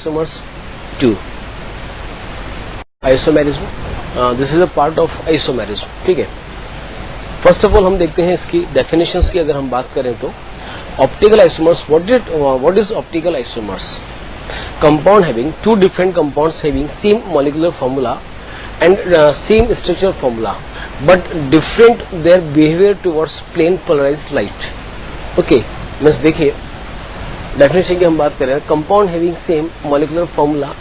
Isomers to isomerism. This is a part of isomerism, ठीक है। First of all हम देखते हैं इसकी डेफिनेशंस की अगर हम बात करें तो optical isomers, what is optical isomers? Compound having two different compounds having same molecular formula and same structure formula but different their behavior towards plane polarized light. Okay, means देखिए डेफिनेशन की हम बात कर रहे हैं, compound having same molecular formula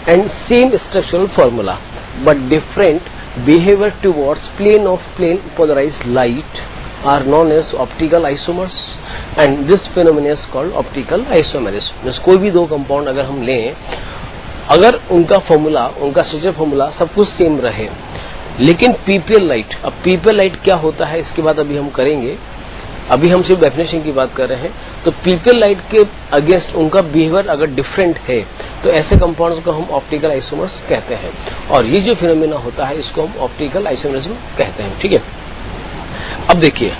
and same structural formula but different behaviour towards plane polarized light are known as optical isomers and this phenomenon is called optical isomerism. Means कोई भी दो कंपाउंड अगर हम लें, अगर उनका फॉर्मूला, उनका structure formula सब कुछ सेम रहे, लेकिन पीपीएल लाइट, अब पीपीएल लाइट क्या होता है इसके बाद अभी हम करेंगे, अभी हम सिर्फ डेफिनेशन की बात कर रहे हैं। तो पीपीएल लाइट के अगेंस्ट उनका बिहेवियर अगर डिफरेंट है तो ऐसे कंपाउंड्स को हम ऑप्टिकल आइसोमर्स कहते हैं और ये जो फिनोमेना होता है इसको हम ऑप्टिकल आइसोमरिज्म कहते हैं, ठीक है। अब देखिए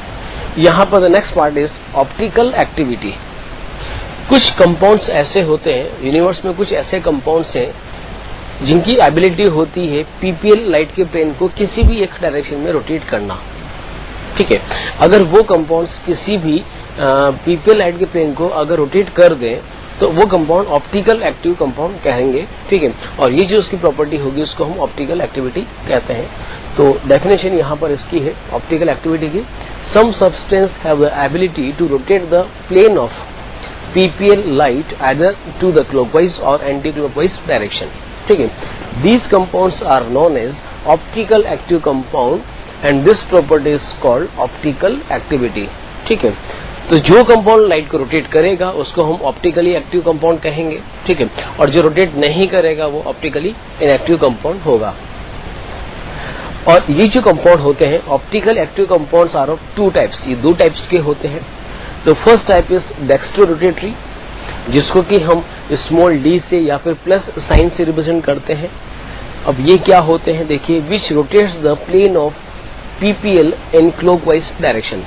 यहाँ पर the next part is optical activity. कुछ कंपाउंड्स ऐसे होते हैं यूनिवर्स में, कुछ ऐसे कंपाउंड्स हैं जिनकी एबिलिटी होती है पीपीएल लाइट के प्लेन को किसी भी एक डायरेक्शन में रोटेट करना, ठीक है। अगर वो कंपाउंड्स किसी भी पीपीएल लाइट के प्लेन को अगर रोटेट कर दें तो वो कंपाउंड ऑप्टिकल एक्टिव कंपाउंड कहेंगे, ठीक है। और ये जो उसकी प्रॉपर्टी होगी उसको हम ऑप्टिकल एक्टिविटी कहते हैं। तो डेफिनेशन यहाँ पर इसकी है ऑप्टिकल एक्टिविटी की, some substance have the ability to rotate the plane of PPL light either to the clockwise or anti-clockwise direction, ठीक है। These compounds are known as optical active compound and this property is called optical activity, ठीक है। तो जो compound light को rotate करेगा उसको हम ऑप्टिकली एक्टिव कंपाउंड कहेंगे, ठीक है। और जो रोटेट नहीं करेगा वो ऑप्टिकली इनएक्टिव कंपाउंड होगा। और ये जो कंपाउंड होते हैं optical active compounds are of two types, ये दो टाइप्स के होते हैं। तो first type is dextrorotatory, जिसको कि हम स्मॉल डी से या फिर प्लस साइन से रिप्रेजेंट करते हैं। अब ये क्या होते हैं देखिए, which rotates the plane of PPL in clockwise direction.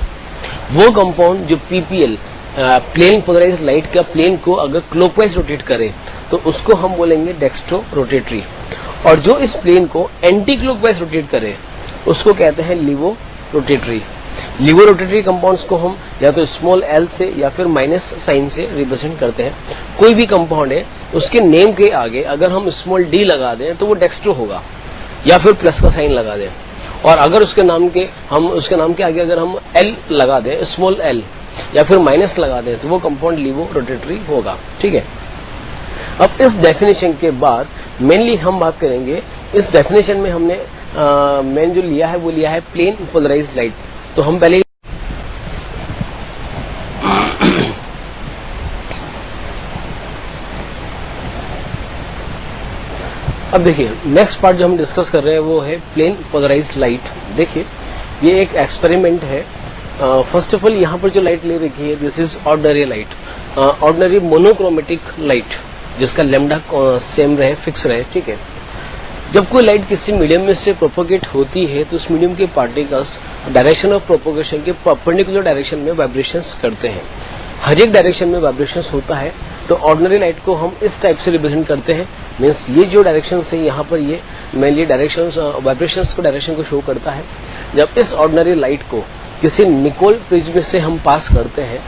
वो कंपाउंड जो पीपीएल प्लेन पोलराइज्ड लाइट का प्लेन को अगर क्लॉकवाइज रोटेट करे तो उसको हम बोलेंगे डेक्स्ट्रो रोटेटरी, और जो इस प्लेन को एंटी क्लॉकवाइज रोटेट करे उसको कहते हैं लिवो रोटेटरी। लिवो रोटेटरी कंपाउंड्स को हम या तो स्मॉल एल से या फिर माइनस साइन से रिप्रेजेंट करते हैं। कोई भी कंपाउंड है उसके नेम के आगे अगर हम स्मॉल डी लगा दें तो वो डेक्स्ट्रो होगा, या फिर प्लस का साइन लगा दें, और अगर उसके नाम के आगे अगर हम एल लगा दें, स्मॉल एल, या फिर माइनस लगा दें तो वो कंपाउंड लिवो रोटेटरी होगा, ठीक है। अब इस डेफिनेशन के बाद मेनली हम बात करेंगे, इस डेफिनेशन में हमने मेन जो लिया है वो लिया है प्लेन पोलराइज्ड लाइट। तो हम पहले अब देखिए नेक्स्ट पार्ट जो हम डिस्कस कर रहे हैं वो है प्लेन पोलराइज्ड लाइट। देखिए ये एक एक्सपेरिमेंट है। फर्स्ट ऑफ ऑल यहाँ पर जो लाइट ले रखी है this is ordinary light, ordinary monochromatic light जिसका लैम्डा सेम रहे, फिक्स रहे, ठीक है। जब कोई लाइट किसी मीडियम में से प्रोपोगेट होती है तो उस मीडियम के पार्टिकल्स डायरेक्शन ऑफ प्रोपोगेशन के परपेंडिकुलर डायरेक्शन में वाइब्रेशंस करते हैं। हर एक डायरेक्शन में वाइब्रेशंस होता है। तो ऑर्डिनरी लाइट को हम इस टाइप से रिप्रेजेंट करते हैं, मीन्स ये जो डायरेक्शन है यहाँ पर ये मेनली डायरेक्शन वाइब्रेशंस को डायरेक्शन को शो करता है। जब इस ऑर्डिनरी लाइट को किसी निकोल प्रिज्म से हम पास करते हैं,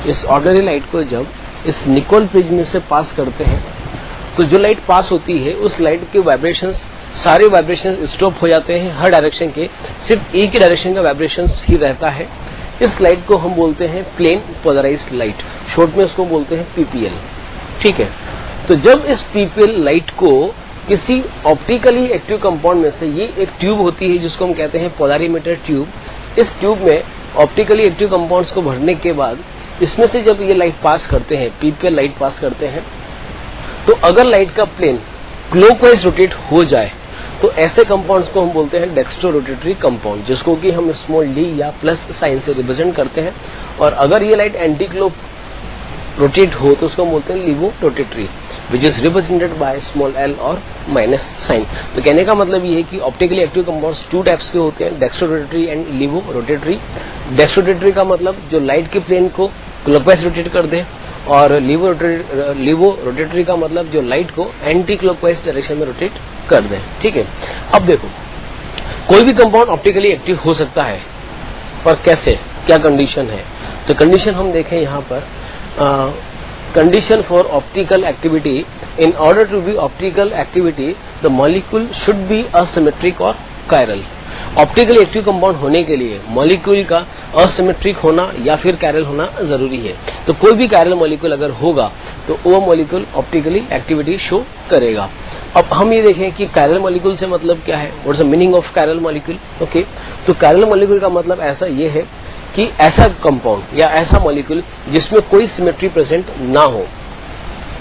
इस ऑर्डिनरी लाइट को जब इस निकोल प्रिज्म से पास करते हैं तो जो लाइट पास होती है उस लाइट के वाइब्रेशंस, सारे वाइब्रेशंस स्टॉप हो जाते हैं हर डायरेक्शन के, सिर्फ एक ही डायरेक्शन का वाइब्रेशंस ही रहता है। इस लाइट को हम बोलते हैं प्लेन पोलराइज्ड लाइट, शॉर्ट में उसको बोलते हैं पीपीएल, ठीक है। तो जब इस पीपीएल लाइट को किसी ऑप्टिकली एक्टिव कंपाउंड में से, ये एक ट्यूब होती है जिसको हम कहते हैं पोलरिमीटर ट्यूब, इस ट्यूब में ऑप्टिकली एक्टिव कंपाउंड्स को भरने के बाद इसमें से जब ये लाइट पास करते हैं, पीपीएल लाइट पास करते हैं, तो अगर लाइट का प्लेन क्लॉकवाइज रोटेट हो जाए तो ऐसे कंपाउंड्स को हम बोलते हैं डेक्स्ट्रो रोटेटरी कंपाउंड, जिसको कि हम स्मॉल डी या प्लस साइन से रिप्रेजेंट करते हैं। और अगर ये लाइट एंटी क्लॉक रोटेट हो तो उसको हम बोलते हैं levo rotatory, which is represented by small l और माइनस साइन। तो कहने का मतलब ये है कि optically active compounds two types के होते हैं, dextro rotatory and levo rotatory. Dextro rotatory का मतलब जो लाइट के प्लेन को क्लॉकवाइज रोटेट कर दे, और लीवो रोटेटरी का मतलब जो लाइट को एंटी क्लॉकवाइज डायरेक्शन में रोटेट कर दे। ठीक है, अब देखो कोई भी कंपाउंड ऑप्टिकली एक्टिव हो सकता है, पर कैसे, क्या कंडीशन है? तो कंडीशन हम देखें यहाँ पर, condition for optical activity, in order to be optical activity the molecule should be asymmetric और कायरल। ऑप्टिकली एक्टिव कंपाउंड होने के लिए मॉलिक्यूल का असिमेट्रिक होना या फिर कायरल होना जरूरी है। तो कोई भी कायरल मॉलिक्यूल अगर होगा तो वो मॉलिक्यूल ऑप्टिकली एक्टिविटी शो करेगा। अब हम ये देखें कि कायरल मॉलिक्यूल से मतलब क्या है, what is the meaning of chiral molecule. Okay, तो कायरल मॉलिक्यूल का मतलब ऐसा ये है कि ऐसा कंपाउंड या ऐसा मॉलिक्यूल जिसमें कोई सिमेट्री प्रेजेंट ना हो,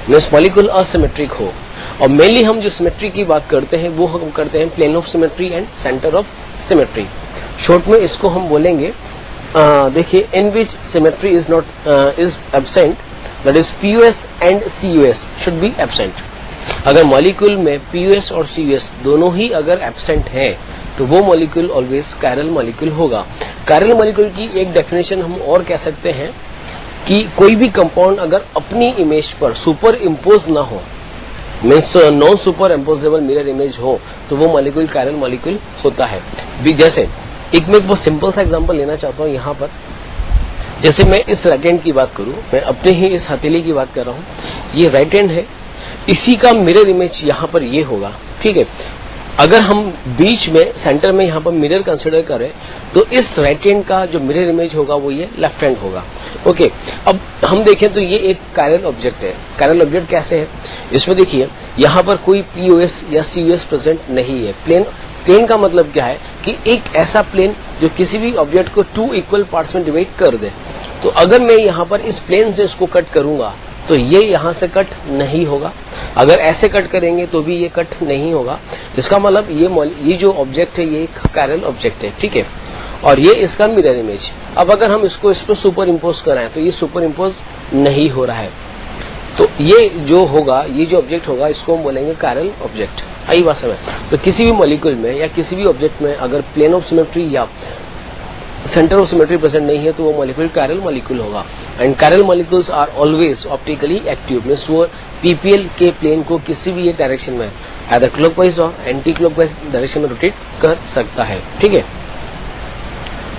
मींस मॉलिक्यूल असिमेट्रिक हो। और मेनली हम जो सिमेट्री की बात करते हैं वो हम करते हैं plane of symmetry and centre of symmetry. Short में इसको हम बोलेंगे, देखिए, in which symmetry is not is absent, that is POS and COS should be absent. अगर मॉलिक्यूल में पीयूएस और सीयूएस दोनों ही अगर एब्सेंट है तो वो मॉलिक्यूल ऑलवेज कायरल मॉलिक्यूल होगा। कायरल मॉलिक्यूल की एक डेफिनेशन हम और कह सकते हैं कि कोई भी कंपाउंड अगर अपनी इमेज पर सुपर इम्पोज ना हो, means non super imposable mirror image हो, तो वो मॉलिक्यूल कायरल मॉलिक्यूल होता है। भी जैसे एक मैं बहुत सिंपल सा एग्जांपल लेना चाहता हूँ यहाँ पर, जैसे मैं इस राइट हैंड की बात करूँ, मैं अपने ही इस हथेली की बात कर रहा हूँ, ये राइट हैंड है, इसी का मिरर इमेज यहाँ पर ये होगा। ठीक है, अगर हम बीच में सेंटर में यहाँ पर मिरर कंसिडर करें तो इस राइट हैंड का जो मिरर इमेज होगा वो ये लेफ्ट हैंड होगा। ओके, अब हम देखें तो ये एक कायरल ऑब्जेक्ट है। कायरल ऑब्जेक्ट कैसे है, इसमें देखिए यहाँ पर कोई पीओएस या सीयूएस प्रेजेंट नहीं है। प्लेन का मतलब क्या है कि एक ऐसा प्लेन जो किसी भी ऑब्जेक्ट को 2 इक्वल पार्ट्स में डिवाइड कर दे। तो अगर मैं यहाँ पर इस प्लेन से इसको कट करूंगा तो ये यहाँ से कट नहीं होगा, अगर ऐसे कट करेंगे तो भी ये कट नहीं होगा। इसका मतलब ये जो ऑब्जेक्ट है ये एक कायरल ऑब्जेक्ट है। ठीक है, और ये इसका मिरर इमेज। अब अगर हम इसको इस पर सुपर इम्पोज कराएं तो ये सुपर इम्पोज नहीं हो रहा है, तो ये जो होगा, ये जो ऑब्जेक्ट होगा, इसको हम बोलेंगे कायरल ऑब्जेक्ट। आई बात समझ? तो किसी भी मॉलिक्यूल में या किसी भी ऑब्जेक्ट में अगर प्लेन ऑफ सिमेट्री या सेंटर ऑफ सिमेट्री प्रेजेंट नहीं है तो वो मॉलिक्यूल कायरल मॉलिक्यूल होगा। And chiral molecules are always optically active, means वो पीपीएल के प्लेन को किसी भी एक डायरेक्शन में आइदर क्लॉकवाइज और एंटी क्लॉकवाइज डायरेक्शन में रोटेट कर सकता है। ठीक है,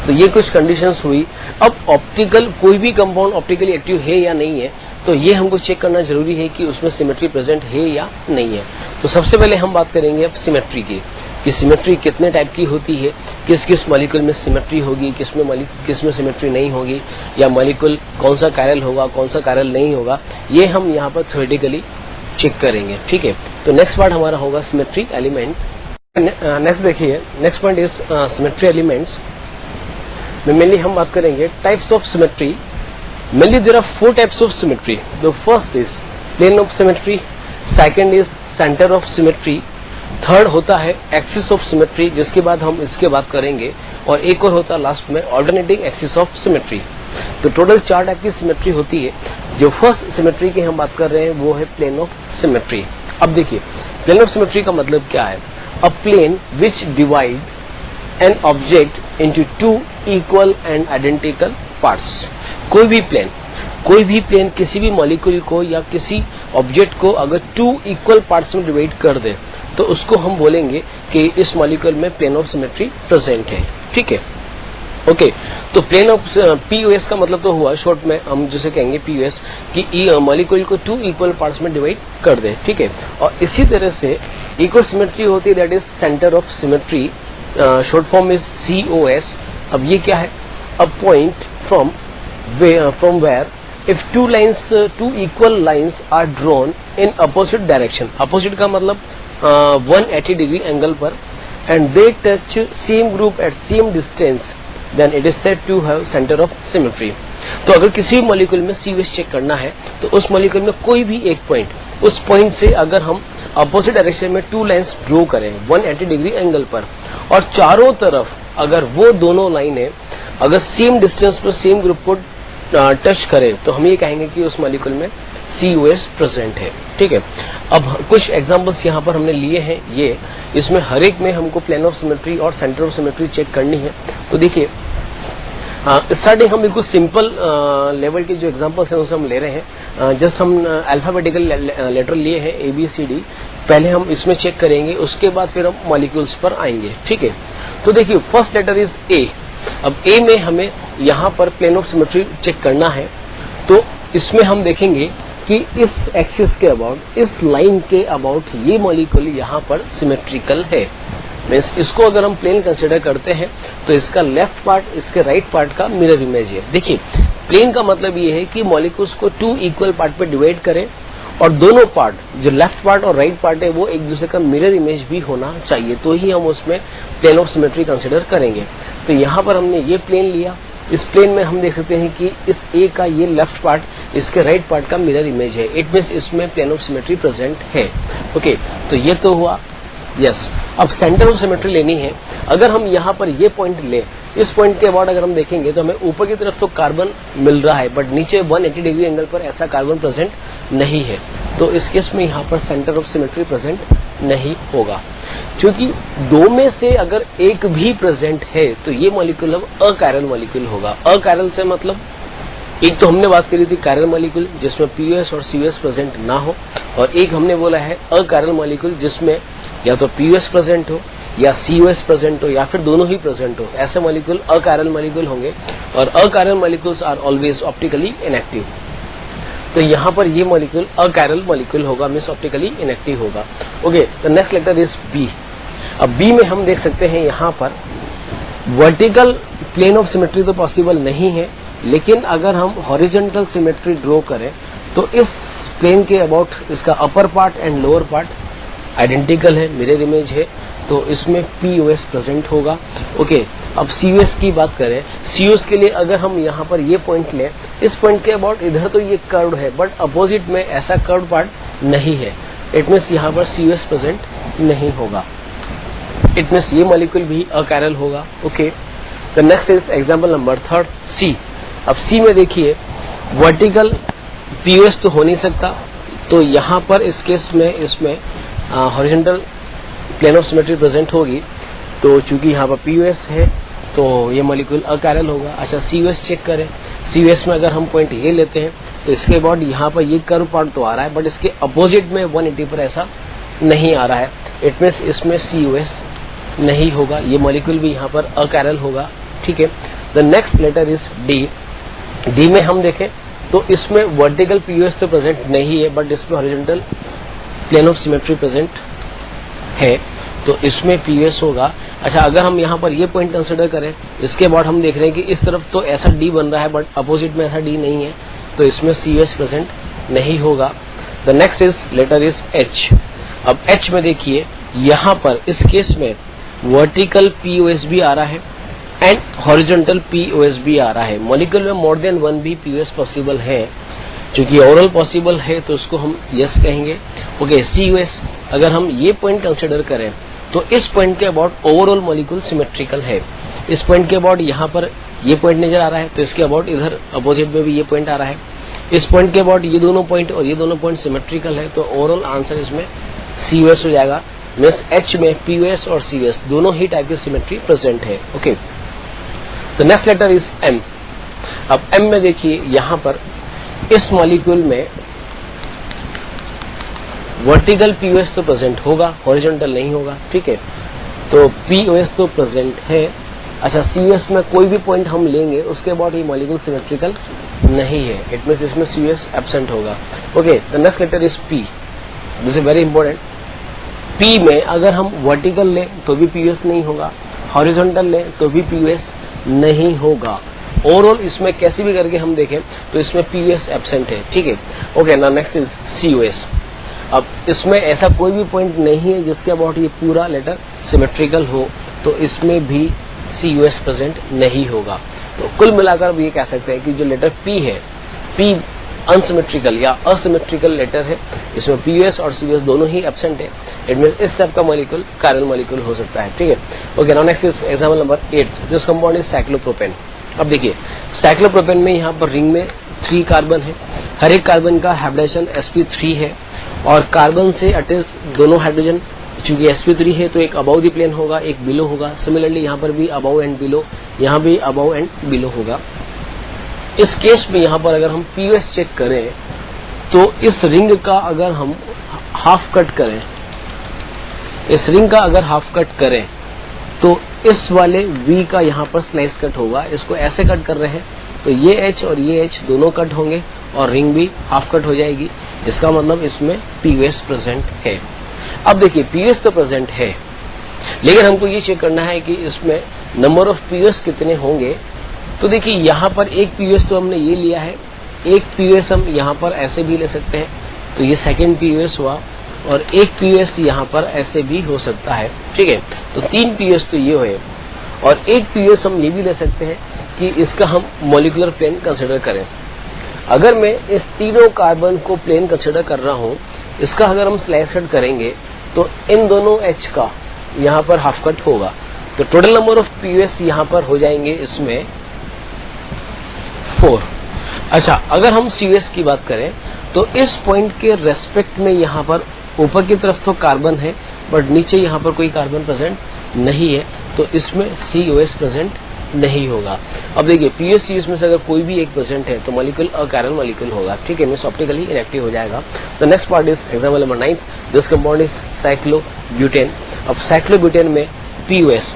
तो ये कुछ कंडीशंस हुई। अब ऑप्टिकल कोई भी कंपाउंड ऑप्टिकली एक्टिव है या नहीं है, तो ये हमको चेक करना जरूरी है कि उसमें सिमेट्री प्रेजेंट है या नहीं है। तो सबसे पहले हम बात करेंगे अब सिमेट्री की, कि सिमेट्री कितने टाइप की होती है, किस किस मॉलिक्यूल में सिमेट्री होगी, किसमें सिमेट्री नहीं होगी, या मॉलिक्यूल कौन सा कायरल होगा, कौन सा कायरल नहीं होगा, ये हम यहाँ पर थ्योरेटिकली चेक करेंगे। ठीक है, तो नेक्स्ट पार्ट हमारा होगा सिमेट्री एलिमेंट। नेक्स्ट देखिए, next point is symmetry elements. Mainly हम बात करेंगे types of symmetry. Mainly there are 4 types of symmetry. The first is plane of symmetry, second is center of symmetry, third होता है axis of symmetry, जिसके बाद हम इसके बात करेंगे, और एक और होता है लास्ट में ऑल्टरनेटिंग एक्सिस ऑफ सिमेट्री। तो टोटल 4 टाइप की सिमेट्री होती है। जो फर्स्ट सिमेट्री की हम बात कर रहे हैं वो है प्लेन ऑफ सिमेट्री। अब देखिए, प्लेन ऑफ सिमेट्री का मतलब क्या है? A plane which divide an object into 2 equal and identical parts. कोई भी प्लेन किसी भी मॉलिक्यूल को या किसी ऑब्जेक्ट को अगर 2 इक्वल पार्ट्स में डिवाइड कर दे तो उसको हम बोलेंगे कि इस मॉलिक्यूल में प्लेन ऑफ सिमेट्री प्रेजेंट है। ठीक है, ओके। तो प्लेन ऑफ पीयूएस का मतलब तो हुआ, शॉर्ट में हम जिसे कहेंगे पीयूएस, कि मॉलिक्यूल को 2 इक्वल पार्ट्स में डिवाइड कर दे। ठीक है, और इसी तरह से इक्वल सिमेट्री होती है, that is centre of symmetry, short form is COS। अब ये क्या है? A point from where if 2 equal lines are drawn in opposite direction, opposite का मतलब 180 डिग्री एंगल पर, and they touch same group at same distance, then it is said to have center of symmetry. तो अगर किसी भी molecule में COS check करना है तो उस मॉलिक्यूल में कोई भी एक पॉइंट, उस पॉइंट से अगर हम अपोजिट डायरेक्शन में 2 लाइंस ड्रॉ करें 180 डिग्री एंगल पर, और चारों तरफ अगर वो दोनों लाइनें अगर सेम डिस्टेंस पर सेम ग्रुप को टच करें तो हम ये कहेंगे कि उस मॉलिक्यूल में COS प्रेजेंट है। ठीक है, अब कुछ एग्जांपल्स यहाँ पर हमने लिए हैं, ये इसमें हर एक में हमको प्लेन ऑफ सिमेट्री और सेंटर ऑफ सिमेट्री चेक करनी है। तो देखिए, स्टार्टिंग हम बिल्कुल सिंपल लेवल के जो एग्जांपल्स हैं उनसे हम ले रहे हैं। जस्ट हम अल्फाबेटिकल लेटर लिए हैं ABCD, पहले हम इसमें चेक करेंगे, उसके बाद फिर हम मॉलिक्यूल्स पर आएंगे, ठीक है। तो देखिए फर्स्ट लेटर इज A। अब A में हमें यहाँ पर प्लेन ऑफ सिमेट्री चेक करना है, तो इसमें हम देखेंगे कि इस एक्सिस के अबाउट, इस लाइन के अबाउट ये मॉलिक्यूल यहाँ पर सिमेट्रिकल है। मीन्स इसको अगर हम प्लेन कंसिडर करते हैं तो इसका लेफ्ट पार्ट इसके राइट पार्ट का मिरर इमेज है। देखिए प्लेन का मतलब ये है कि मॉलिक्यूल्स को 2 इक्वल पार्ट पे डिवाइड करें और दोनों पार्ट, जो लेफ्ट पार्ट और राइट पार्ट है, वो एक दूसरे का मिरर इमेज भी होना चाहिए, तो ही हम उसमें प्लेन ऑफ सिमेट्री कंसिडर करेंगे। तो यहाँ पर हमने ये प्लेन लिया, इस प्लेन में हम देख सकते हैं कि इस A का ये लेफ्ट पार्ट इसके राइट पार्ट का मिरर इमेज है। इट मीन्स इसमें प्लेन ऑफ सिमेट्री प्रेजेंट है। ओके, तो ये तो हुआ। यस, अब सेंटर ऑफ सिमेट्री लेनी है। अगर हम यहाँ पर ये पॉइंट ले, इस पॉइंट के अबाउट अगर हम देखेंगे तो हमें ऊपर की तरफ तो कार्बन मिल रहा है, बट नीचे 180 डिग्री एंगल पर ऐसा कार्बन प्रेजेंट नहीं है। तो इस केस में यहाँ पर सेंटर ऑफ सिमेट्री प्रेजेंट नहीं होगा। क्योंकि दो में से अगर एक भी प्रेजेंट है तो ये मॉलिक्यूल अब अकायरल मॉलिक्यूल होगा। अकायरल से मतलब एक तो हमने बात करी थी कायरल मॉलिक्यूल जिसमें POS और COS प्रेजेंट ना हो, और एक हमने बोला है अकायरल मॉलिक्यूल जिसमें या तो POS प्रेजेंट हो या COS प्रेजेंट हो या फिर दोनों ही प्रेजेंट हो। ऐसे मॉलिक्यूल अकायरल मॉलिक्यूल होंगे, और achiral molecules are always optically inactive. तो यहाँ पर ये मॉलिक्यूल अकायरल मॉलिक्यूल होगा, मींस ऑप्टिकली इनएक्टिव होगा। Okay, the next letter is B। अब B में हम देख सकते हैं यहाँ पर वर्टिकल प्लेन ऑफ सिमेट्री तो पॉसिबल नहीं है, लेकिन अगर हम हॉरिजॉन्टल सिमेट्री ड्रॉ करें तो इस प्लेन के अबाउट इसका upper part and lower part identical है, मिरर इमेज है, तो इसमें POS प्रेजेंट होगा। ओके, अब COS की बात करें, COS के लिए अगर हम यहाँ पर ये पॉइंट लें, इस पॉइंट के अबाउट इधर तो ये कर्व है, बट अपोजिट में ऐसा कर्व पार्ट नहीं है। इट मीन्स यहाँ पर COS प्रेजेंट नहीं होगा। इट मीन्स ये मॉलिक्यूल भी अकायरल होगा। Okay, the next is example number 3 C। अब C में देखिए वर्टिकल POS तो हो नहीं सकता, तो यहाँ पर इस केस में इसमें horizontal plane of symmetry present होगी, तो चूंकि यहाँ पर POS है तो ये मॉलिक्यूल अकायरल होगा। अच्छा, COS चेक करें। COS में अगर हम पॉइंट ये लेते हैं तो इसके बाद यहाँ पर ये कर्व पार्ट तो आ रहा है, बट इसके अपोजिट में 180 पर ऐसा नहीं आ रहा है। इट मीन्स इसमें COS नहीं होगा, ये मॉलिक्यूल भी यहाँ पर अकायरल होगा। ठीक है, the next letter is D। D में हम देखें तो इसमें वर्टिकल POS तो प्रेजेंट नहीं है, बट इसमें horizontal plane of symmetry present है, तो इसमें POS होगा। अच्छा, अगर हम यहाँ पर ये पॉइंट कंसिडर करें, इसके बाद हम देख रहे हैं कि इस तरफ तो ऐसा D बन रहा है, बट अपोजिट में ऐसा D नहीं है, तो इसमें COS प्रेजेंट नहीं होगा। The next is letter is H। अब H में देखिए यहाँ पर इस केस में वर्टिकल POS भी आ रहा है एंड हॉरिजॉन्टल POS भी आ रहा है। मॉलिक्यूल में मोर देन 1 भी POS पॉसिबल है, क्योंकि ओवरऑल पॉसिबल है तो उसको हम यस कहेंगे। ओके, COS अगर हम ये पॉइंट कंसिडर करें तो इस पॉइंट के अबाउट ओवरऑल मॉलिक्यूल सिमेट्रिकल है। इस पॉइंट के अबाउट यहाँ पर ये पॉइंट नजर आ रहा है, तो इसके अबाउट इधर अपोजिट में भी ये पॉइंट आ रहा है। इस पॉइंट के अबाउट ये दोनों पॉइंट और ये दोनों पॉइंट सिमेट्रिकल है, तो ओवरऑल आंसर इसमें COS हो जाएगा। मीन्स H में POS और COS दोनों ही टाइप की सिमेट्री प्रेजेंट है। Okay, the next letter is M। अब M में देखिए यहाँ पर इस मॉलिक्यूल में वर्टिकल POS तो प्रेजेंट होगा, हॉरिजॉन्टल नहीं होगा। ठीक है, तो POS तो प्रेजेंट है। अच्छा, COS में कोई भी पॉइंट हम लेंगे उसके बाद ये मॉलिक्यूल सिमेट्रिकल नहीं है। इट मींस इसमें COS एब्सेंट होगा। Okay, the next letter is P। This is very important. P में अगर हम वर्टिकल लें तो भी POS नहीं होगा, हॉरिजॉन्टल लें तो भी POS नहीं होगा। ओवरऑल इसमें कैसे भी करके हम देखें तो इसमें POS एब्सेंट है। ठीक है, okay, now next is COS। अब इसमें ऐसा कोई भी पॉइंट नहीं है जिसके अबाउट ये पूरा लेटर सिमेट्रिकल हो, तो इसमें भी COS प्रेजेंट नहीं होगा। तो कुल मिलाकर ये कह सकते हैं कि जो लेटर P है, P अनसिमेट्रिकल या असिमेट्रिकल लेटर है, इसमें POS और COS दोनों ही एब्सेंट है। इट मीन इस टाइप का मॉलिक्यूल कायरल मॉलिक्यूल हो सकता है। ठीक है, okay, now next is example number 8। This compound is cyclopropane. अब देखिए साइक्लोप्रोपेन में यहाँ पर रिंग में 3 कार्बन है, हर एक कार्बन का हाइब्रिडेशन sp3 है, और कार्बन से अटैच दोनों हाइड्रोजन, चूंकि sp3 है तो एक अबव द प्लेन होगा, एक बिलो होगा। सिमिलरली यहाँ पर भी अबव एंड बिलो, यहाँ भी अबव एंड बिलो होगा। इस केस में यहाँ पर अगर हम POS चेक करें तो इस रिंग का अगर हम हाफ कट करें, इस रिंग का अगर हाफ कट करें तो इस वाले V का यहाँ पर स्लाइस कट होगा। इसको ऐसे कट कर रहे हैं तो ये H और ये H दोनों कट होंगे और रिंग भी हाफ कट हो जाएगी। इसका मतलब इसमें POS प्रेजेंट है। अब देखिए POS तो प्रेजेंट है, लेकिन हमको ये चेक करना है कि इसमें नंबर ऑफ POS कितने होंगे। तो देखिए यहाँ पर एक POS तो हमने ये लिया है, एक POS हम यहाँ पर ऐसे भी ले सकते हैं, तो ये सेकेंड POS हुआ, और एक POS यहाँ पर ऐसे भी हो सकता है। ठीक है, तो 3 POS तो ये हुए, और एक POS हम ये भी ले सकते हैं कि इसका हम मॉलिक्यूलर प्लेन कंसिडर करें। अगर मैं इस तीनों कार्बन को प्लेन कंसिडर कर रहा हूँ, इसका अगर हम स्लाइस कट करेंगे तो इन दोनों H का यहाँ पर हाफ कट होगा। तो टोटल नंबर ऑफ POS यहाँ पर हो जाएंगे इसमें 4। अच्छा, अगर हम COS की बात करें तो इस पॉइंट के रेस्पेक्ट में यहाँ पर ऊपर की तरफ तो कार्बन है, बट नीचे यहाँ पर कोई कार्बन प्रेजेंट नहीं है, तो इसमें COS प्रेजेंट नहीं होगा। अब देखिए POS COS में से अगर कोई भी एक प्रेजेंट है तो मॉलिक्यूल अकार्यन मॉलिक्यूल होगा। ठीक है, मींस ऑप्टिकली इनएक्टिव हो जाएगा। The next part is example number 9, this compound is cyclobutane. अब साइक्लोब्यूटेन में POS,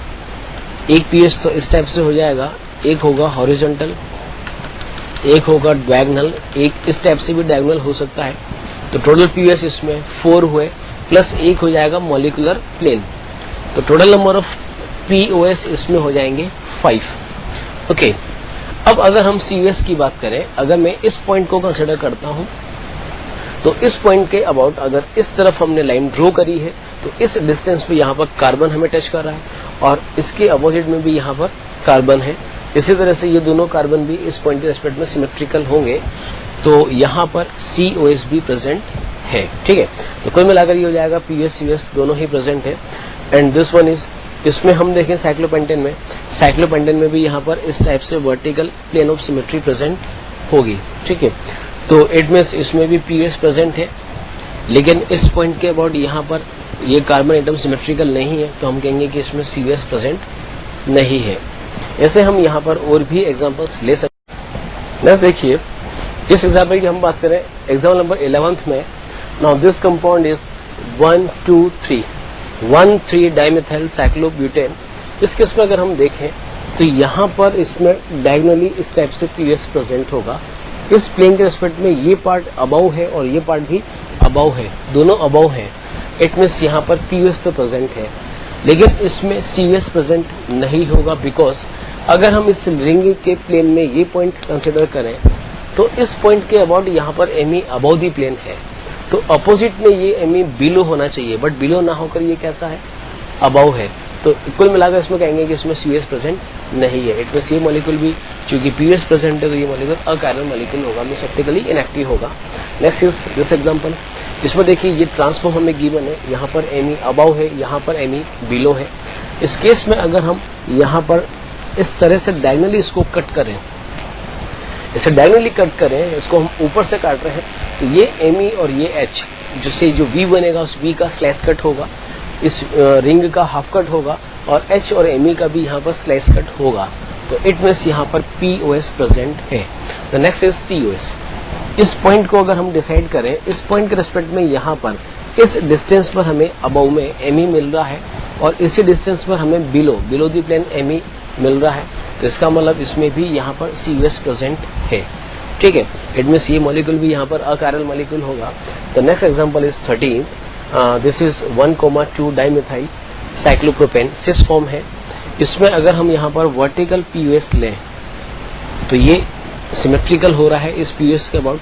एक POS तो इस टाइप से हो जाएगा, एक होगा हॉरिजॉन्टल, एक होगा डायगोनल, एक इस टाइप से भी डायगोनल हो सकता है। तो टोटल POS इसमें 4 हुए, प्लस एक हो जाएगा मॉलिक्यूलर प्लेन, तो टोटल नंबर ऑफ POS इसमें हो जाएंगे 5। ओके, अब अगर हम COS की बात करें, अगर मैं इस पॉइंट को कंसिडर करता हूं तो इस पॉइंट के अबाउट अगर इस तरफ हमने लाइन ड्रॉ करी है तो इस डिस्टेंस पे यहाँ पर कार्बन हमें टच कर रहा है, और इसके अपोजिट में भी यहाँ पर कार्बन है। इसी तरह से ये दोनों कार्बन भी इस पॉइंट के रेस्पेक्ट में सिमेट्रिकल होंगे, तो यहाँ पर COS भी प्रेजेंट है। ठीक है, तो कुल मिलाकर ये हो जाएगा POS COS दोनों ही प्रेजेंट है। एंड दिस वन इज, इसमें हम देखें साइक्लोपेंटेन में भी यहाँ पर इस टाइप से vertical plane of symmetry present होगी। ठीक है, तो इट मींस इसमें भी POS प्रेजेंट है, लेकिन इस पॉइंट के अबाउट यहाँ पर ये कार्बन एटम सिमेट्रिकल नहीं है, तो हम कहेंगे कि इसमें COS प्रेजेंट नहीं है। ऐसे हम यहाँ पर और भी एग्जांपल्स ले सकते हैं। नेक्स्ट देखिए, इस एग्जांपल की हम बात करें, एग्जांपल नंबर 11 में, now this compound is 1,2,3 dimethyl cyclobutane. इस केस में अगर हम देखें तो यहाँ पर इसमें डायगोनली इस टाइप से POS प्रेजेंट होगा। इस प्लेन के रेस्पेक्ट में ये पार्ट अबव है और ये पार्ट भी अबव है, दोनों अबव है। इट मीन्स यहाँ पर POS तो प्रेजेंट है, लेकिन इसमें COS प्रेजेंट नहीं होगा, बिकॉज अगर हम इस रिंग के प्लेन में ये पॉइंट कंसिडर करें तो इस पॉइंट के अबाउट यहाँ पर ME अबव दी प्लेन है, तो अपोजिट में ये ME बिलो होना चाहिए, बट बिलो ना होकर ये कैसा है, अबव है। तो कुल मिलाकर इसमें कहेंगे कि इसमें COS प्रेजेंट नहीं है। इट मींस ये मॉलिक्यूल भी चूंकि POS प्रेजेंट है तो ये मॉलिक्यूल अकार्यन मॉलिक्यूल होगा, मींस ऑप्टिकली इनएक्टिव होगा। नेक्स्ट इज दिस एग्जांपल, इसमें देखिए ये ट्रांसफॉर्म हमें गिवन है, यहाँ पर ME अबव है, यहाँ पर ME बिलो है। इस केस में अगर हम यहाँ पर इस तरह से डायगोनली इसको कट करें, इसे डायगोनली कट करें, इसको हम ऊपर से काट रहे हैं, तो ये ME और ये H जिससे जो V बनेगा उस V का स्लाइस कट होगा, इस रिंग का हाफ कट होगा, और H और ME का भी यहाँ पर स्लाइस कट होगा। तो इट मीन्स यहाँ पर POS प्रेजेंट है। The next is COS। इस पॉइंट को अगर हम डिसाइड करें, इस पॉइंट के रेस्पेक्ट में यहाँ पर इस डिस्टेंस पर हमें अबव में ME मिल रहा है, और इसी डिस्टेंस पर हमें बिलो दी प्लेन ME मिल रहा है, तो इसका मतलब इसमें भी यहाँ पर COS प्रेजेंट है। ठीक है, इट मीन्स ये मॉलिक्यूल भी यहाँ पर अकार्यल मॉलिक्यूल होगा। The next example is 13, this is 1,2 dimethyl cyclopropane, cis form है। इसमें अगर हम यहाँ पर वर्टिकल POS लें तो ये सिमेट्रिकल हो रहा है इस POS के अबाउट,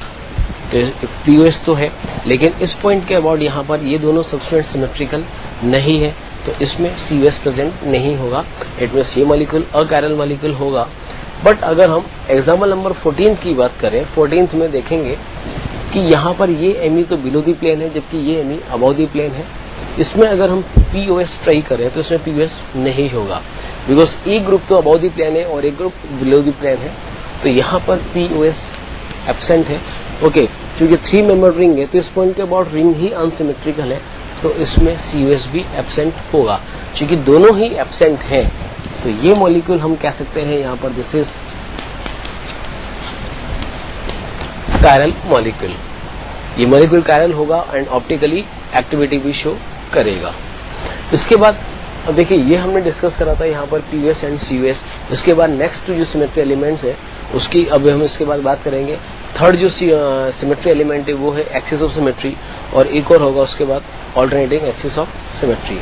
तो POS तो है, लेकिन इस पॉइंट के अबाउट यहाँ पर ये दोनों सबस्टेंस सिमेट्रिकल नहीं है, तो इसमें COS प्रेजेंट नहीं होगा। इट मीन्स ये मॉलिक्यूल अकार्यल मॉलिक्यूल होगा। बट अगर हम एग्जाम्पल नंबर 14 की बात करें, 14th में देखेंगे कि यहाँ पर ये ME तो बिलो दी प्लेन है, जबकि ये ME अबव दी प्लेन है। इसमें अगर हम POS ट्राई करें तो इसमें POS नहीं होगा, बिकॉज एक ग्रुप तो अबव दी प्लेन है और एक ग्रुप बिलो दी प्लेन है, तो यहाँ पर POS एब्सेंट है। ओके, क्योंकि 3 मेंबर रिंग है तो इस पॉइंट के अबाउट रिंग ही अनसिमेट्रिकल है, तो इसमें COS भी एब्सेंट होगा। क्योंकि दोनों ही एब्सेंट हैं, तो ये मॉलिक्यूल हम कह सकते हैं यहाँ पर दिस इज कायरल मॉलिक्यूल। ये मॉलिक्यूल कायरल होगा एंड ऑप्टिकली एक्टिविटी भी शो करेगा। इसके बाद अब देखिए ये हमने डिस्कस करा था यहाँ पर पीयूएस एंड सीयूएस। इसके बाद नेक्स्ट जो सिमेट्री एलिमेंट्स है उसकी अब हम इसके बाद बात करेंगे। थर्ड जो सिमेट्री एलिमेंट है वो है एक्सिस ऑफ सिमेट्री, और एक और होगा उसके बाद ऑल्टरनेटिंग एक्सिस ऑफ सिमेट्री।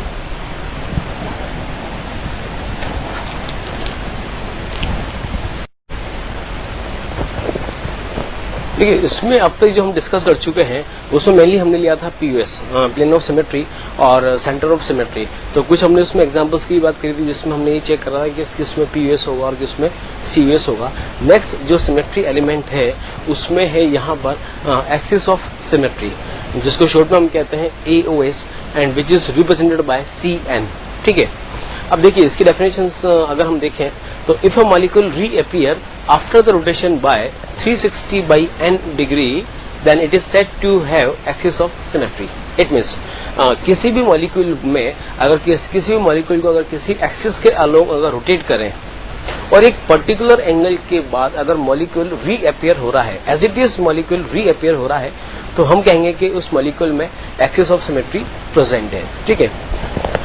देखिए इसमें अब तक जो हम डिस्कस कर चुके हैं उसमें मेनली हमने लिया था पीयूएस, प्लेन ऑफ सिमेट्री और सेंटर ऑफ सिमेट्री। तो कुछ हमने उसमें एग्जांपल्स की बात करी थी जिसमें हमने ये चेक करा कि किसमें पीयूएस होगा और किसमें सीयूएस होगा। नेक्स्ट जो सिमेट्री एलिमेंट है उसमें है यहाँ पर एक्सिस ऑफ सिमेट्री, जिसको शॉर्ट में हम कहते हैं AOS and which is represented bye CN। ठीक है, अब देखिए इसकी डेफिनेशंस अगर हम देखें तो if a molecule reappear after the rotation bye 360 by n degree then it is said to have axis of symmetry। It means किसी भी मॉलिक्यूल में अगर किसी भी मॉलिक्यूल को अगर किसी एक्सिस के अलोंग अगर रोटेट करें और एक पर्टिकुलर एंगल के बाद अगर मॉलिक्यूल रीअपियर हो रहा है, as it is molecule reappear हो रहा है, तो हम कहेंगे कि उस मॉलिक्यूल में एक्सिस ऑफ सिमेट्री प्रेजेंट है। ठीक है,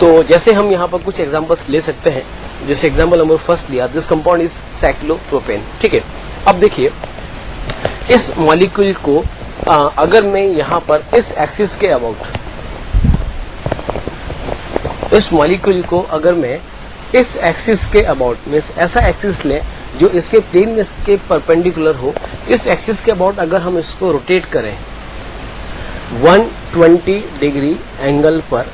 तो जैसे हम यहाँ पर कुछ एग्जांपल्स ले सकते हैं। जैसे एग्जांपल नंबर फर्स्ट लिया, दिस कंपाउंड इज साइक्लोप्रोपेन। ठीक है, अब देखिए इस मॉलिक्यूल को अगर मैं यहाँ पर इस एक्सिस के अबाउट, इस मॉलिक्यूल को अगर मैं इस एक्सिस के अबाउट मीन्स ऐसा एक्सिस लें जो इसके प्लेन में इसके परपेंडिकुलर हो, इस एक्सिस के अबाउट अगर हम इसको रोटेट करें 120 डिग्री एंगल पर,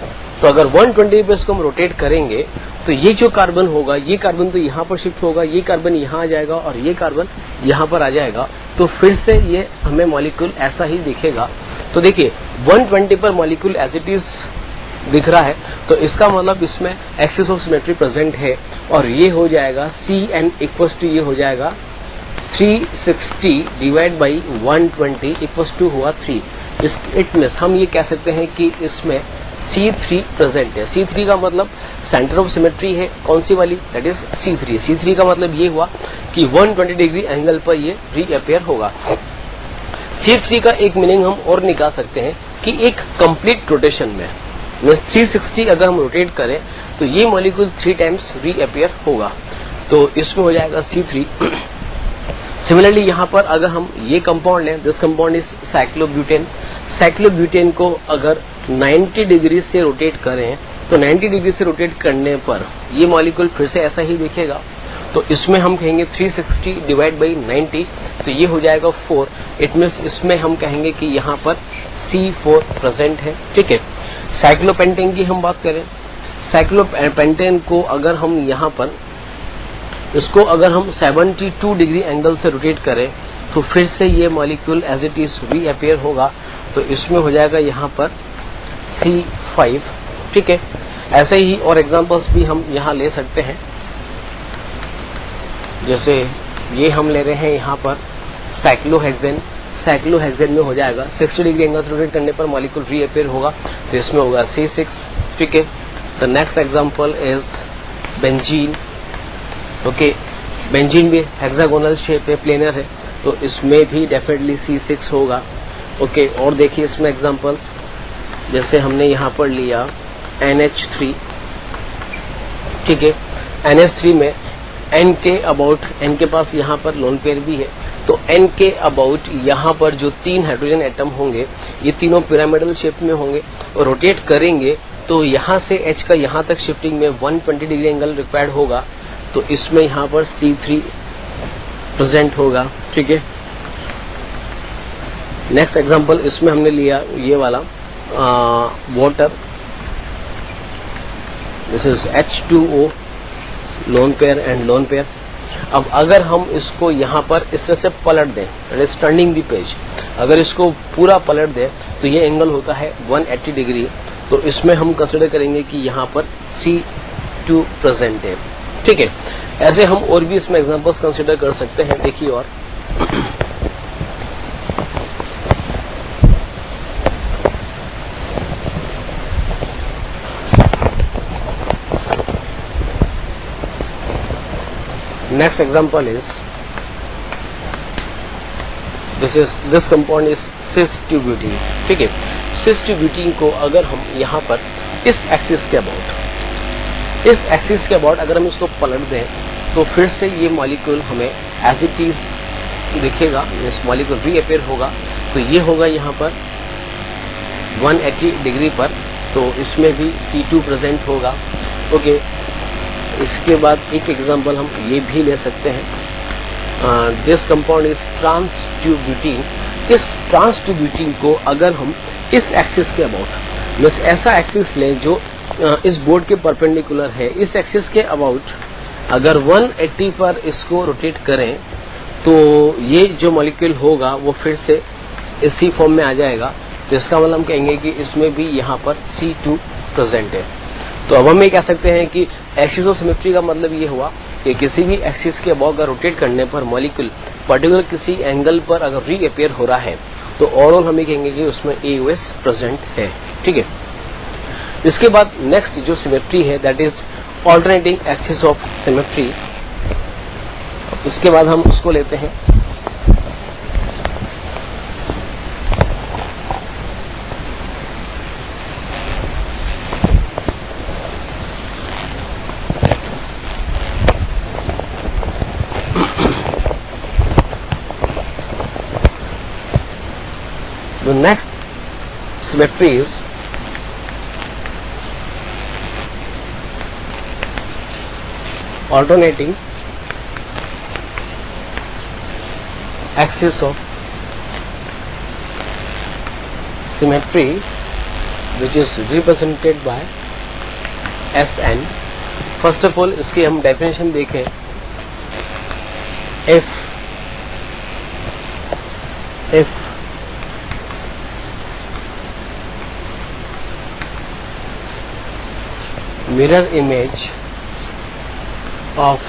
तो अगर 120 पे इसको हम रोटेट करेंगे तो ये जो कार्बन होगा, ये कार्बन तो यहाँ पर शिफ्ट होगा, ये कार्बन यहाँ आ जाएगा और ये कार्बन यहाँ पर आ जाएगा, तो फिर से ये हमें मॉलिक्यूल ऐसा ही दिखेगा। तो देखिए 120 पर मॉलिक्यूल एज इट इज दिख रहा है, तो इसका मतलब इसमें एक्सिस ऑफ सिमेट्री प्रेजेंट है, और ये हो जाएगा CN इक्वल्स टू ये हो जाएगा 360 डिवाइड बाई 120 इक्वल्स टू हुआ 3। इट मीन्स हम ये कह सकते हैं कि इसमें C3 प्रेजेंट है। C3 का मतलब सेंटर ऑफ सिमेट्री है, कौन सी वाली, दैट इज C3। C3 का मतलब ये हुआ कि 120 डिग्री एंगल पर ये रीअपियर होगा। C3 का एक मीनिंग हम और निकाल सकते हैं कि एक कंप्लीट रोटेशन में 360 अगर हम रोटेट करें तो ये मॉलिक्यूल 3 टाइम्स रीअपियर होगा, तो इसमें हो जाएगा C3। सिमिलरली यहाँ पर अगर हम ये कंपाउंड लें, this compound is cyclobutane. Cyclobutane को अगर 90 डिग्री से रोटेट करें तो 90 डिग्री से रोटेट करने पर ये मॉलिक्यूल फिर से ऐसा ही दिखेगा, तो इसमें हम कहेंगे 360 डिवाइड बाई 90, तो ये हो जाएगा 4। इट मीन्स इसमें हम कहेंगे कि यहाँ पर C4 प्रेजेंट है। ठीक है, साइक्लोपेंटेन की हम बात करें, साइक्लोपेंटेन को अगर हम यहाँ पर इसको अगर हम 72 डिग्री एंगल से रोटेट करें तो फिर से ये molecule as it is reappear होगा, तो इसमें हो जाएगा यहाँ पर C5। ठीक है, ऐसे ही और एग्जांपल्स भी हम यहाँ ले सकते हैं। जैसे ये हम ले रहे हैं यहाँ पर साइक्लोहेक्सेन। साइक्लोहेक्सेन में हो जाएगा 60 डिग्री एंगल से रोटेट करने पर मॉलिक्यूल रीअपियर होगा, तो इसमें होगा C6। ठीक है, the next example is benzene. Okay, benzene भी हेक्सागोनल शेप है, प्लेनर है, तो इसमें भी डेफिनेटली C6 होगा। ओके, और देखिए इसमें एग्जांपल्स, जैसे हमने यहाँ पर लिया NH3। ठीक है, NH3 में N के अबाउट, N के पास यहाँ पर लोन पेयर भी है, तो N के अबाउट यहाँ पर जो 3 हाइड्रोजन एटम होंगे ये तीनों पिरामिडल शेप में होंगे, और रोटेट करेंगे तो यहाँ से H का यहाँ तक शिफ्टिंग में 120 डिग्री एंगल रिक्वायर्ड होगा, तो इसमें यहाँ पर C3 प्रेजेंट होगा। ठीक है, नेक्स्ट एग्जांपल इसमें हमने लिया ये वाला water, this is H2O, lone pair and lone pair. अब अगर हम इसको यहाँ पर इस तरह से पलट दें, that is turning the page, अगर इसको पूरा पलट दें तो ये एंगल होता है 180 डिग्री, तो इसमें हम कंसिडर करेंगे कि यहाँ पर C2 प्रेजेंट है। ठीक है, ऐसे हम और भी इसमें एग्जांपल्स कंसिडर कर सकते हैं। देखिए और next example is this compound is cis two butene. ठीक है, सिस टू ब्यूटीन को अगर हम यहाँ पर इस एक्सिस के अबाउट अगर हम इसको पलट दें तो फिर से ये मॉलिक्यूल हमें एज इट इज दिखेगा, इस मॉलिक्यूल रीअपेयर होगा। तो ये होगा यहाँ पर 180 डिग्री पर, तो इसमें भी C2 प्रेजेंट होगा। ओके, इसके बाद एक एग्जांपल हम ये भी ले सकते हैं, this compound is trans two butene. इस ट्रांस टू ब्यूटीन को अगर हम इस एक्सिस के अबाउट, बस ऐसा एक्सिस लें जो इस बोर्ड के परपेंडिकुलर है, इस एक्सिस के अबाउट अगर 180 पर इसको रोटेट करें तो ये जो मॉलिक्यूल होगा वो फिर से इसी फॉर्म में आ जाएगा। तो इसका मतलब हम कहेंगे कि इसमें भी यहाँ पर C2 प्रेजेंट है। तो अब हम ये कह सकते हैं कि एक्सिस ऑफ सिमेट्री का मतलब ये हुआ कि किसी भी एक्सिस के अबाउट का रोटेट करने पर मॉलिक्यूल पर्टिकुलर किसी एंगल पर अगर रीअपेयर हो रहा है तो ओवरऑल हम ये कहेंगे कि उसमें AOS प्रेजेंट है। ठीक है, इसके बाद नेक्स्ट जो सिमेट्री है that is alternating axis of symmetry. इसके बाद हम उसको लेते हैं the next symmetry is alternating axis of symmetry which is represented by Sn। First of all इसकी हम डेफिनेशन देखें, if mirror image of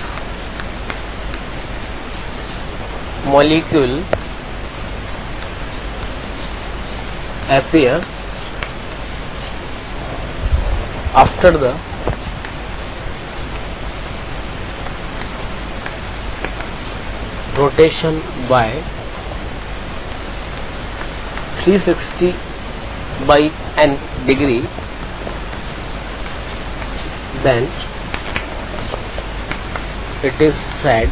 molecule appear after the rotation by 360 by n degree, then it is said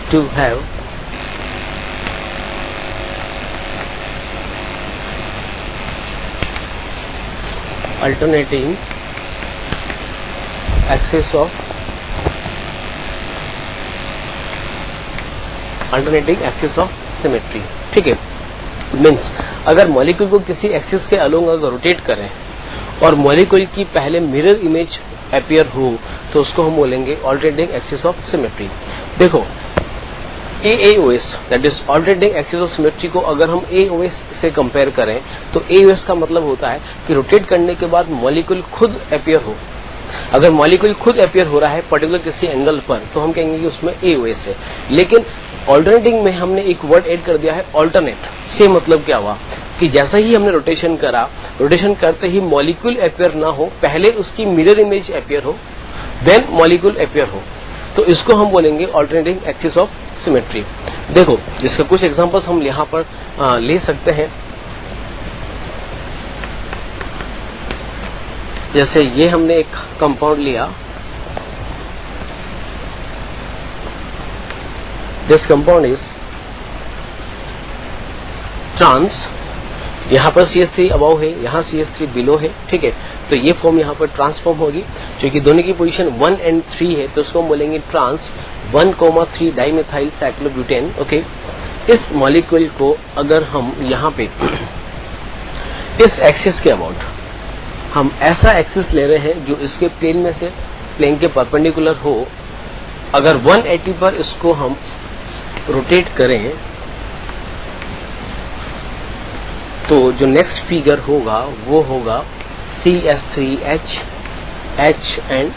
to have alternating axis of symmetry। ठीक है, means अगर molecule को किसी axis के along अगर रोटेट करें और मॉलिक्यूल की पहले मिरर इमेज अपीयर हो तो उसको हम बोलेंगे ऑल्टरनेटिंग एक्सिस ऑफ सिमेट्री। देखो AOS that is alternating axis of symmetry को अगर हम AOS से कंपेयर करें तो AOS का मतलब होता है कि रोटेट करने के बाद मॉलिक्यूल खुद अपीयर हो। अगर मॉलिक्यूल खुद अपीयर हो रहा है पर्टिकुलर किसी एंगल पर तो हम कहेंगे कि उसमें AOS है। लेकिन ऑल्टरनेटिंग में हमने एक वर्ड ऐड कर दिया है ऑल्टरनेट से, मतलब क्या हुआ कि जैसा ही हमने रोटेशन करा, रोटेशन करते ही मॉलिक्यूल अपीयर ना हो, पहले उसकी मिरर इमेज अपीयर हो, देन मॉलिक्यूल अपीयर हो, तो इसको हम बोलेंगे ऑल्टरनेटिंग एक्सिस ऑफ सिमेट्री। देखो इसका कुछ एग्जांपल्स हम यहाँ पर ले सकते हैं। जैसे ये हमने एक कंपाउंड लिया, दिस कंपाउंड इज ट्रांस, यहाँ पर CH3 अबव है, यहाँ CH3 बिलो है। ठीक है, तो ये फॉर्म यहाँ पर ट्रांसफॉर्म होगी, क्योंकि दोनों की पोजीशन 1 और 3 है तो उसको हम बोलेंगे ट्रांस 1,3 डाइमेथाइल साइक्लोब्यूटेन। ओके, इस मॉलिक्यूल को अगर हम यहाँ पे इस एक्सिस के अबाउट हम ऐसा एक्सिस ले रहे हैं जो इसके प्लेन में से प्लेन के परपेंडिकुलर हो, अगर 180 पर इसको हम रोटेट करें तो जो नेक्स्ट फिगर होगा वो होगा CH3H, H एंड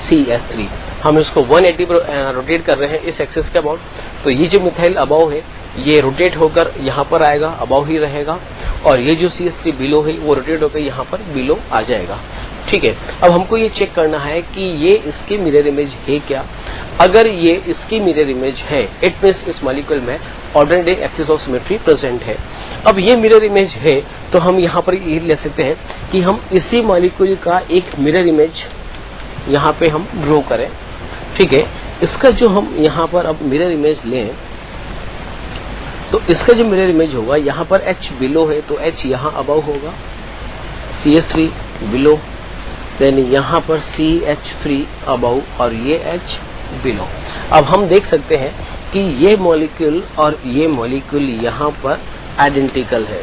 CH3। हम इसको 180 पर रोटेट कर रहे हैं इस एक्सिस के अबाउट, तो ये जो मिथाइल अबाव है ये रोटेट होकर यहाँ पर आएगा, अबाव ही रहेगा, और ये जो CH3 बिलो है वो रोटेट होकर यहाँ पर बिलो आ जाएगा। ठीक है, अब हमको ये चेक करना है कि ये इसके मिरर इमेज है क्या। अगर ये इसकी मिरर इमेज है, इट मींस इस मॉलिक्यूल में alternating axis of symmetry present है। अब ये मिरर इमेज है तो हम यहाँ पर ये ले सकते हैं कि हम इसी मॉलिक्यूल का एक मिरर इमेज यहाँ पे हम ड्रॉ करें, ठीक है। इसका जो हम यहाँ पर अब मिरर इमेज लें तो इसका जो मिरर इमेज होगा, यहाँ पर H बिलो है तो H यहाँ अबव होगा, CH3 बिलो, देन यहाँ पर CH3 अबव और ये H बिलो। अब हम देख सकते हैं कि ये मॉलिक्यूल और ये मॉलिक्यूल यहाँ पर आइडेंटिकल है,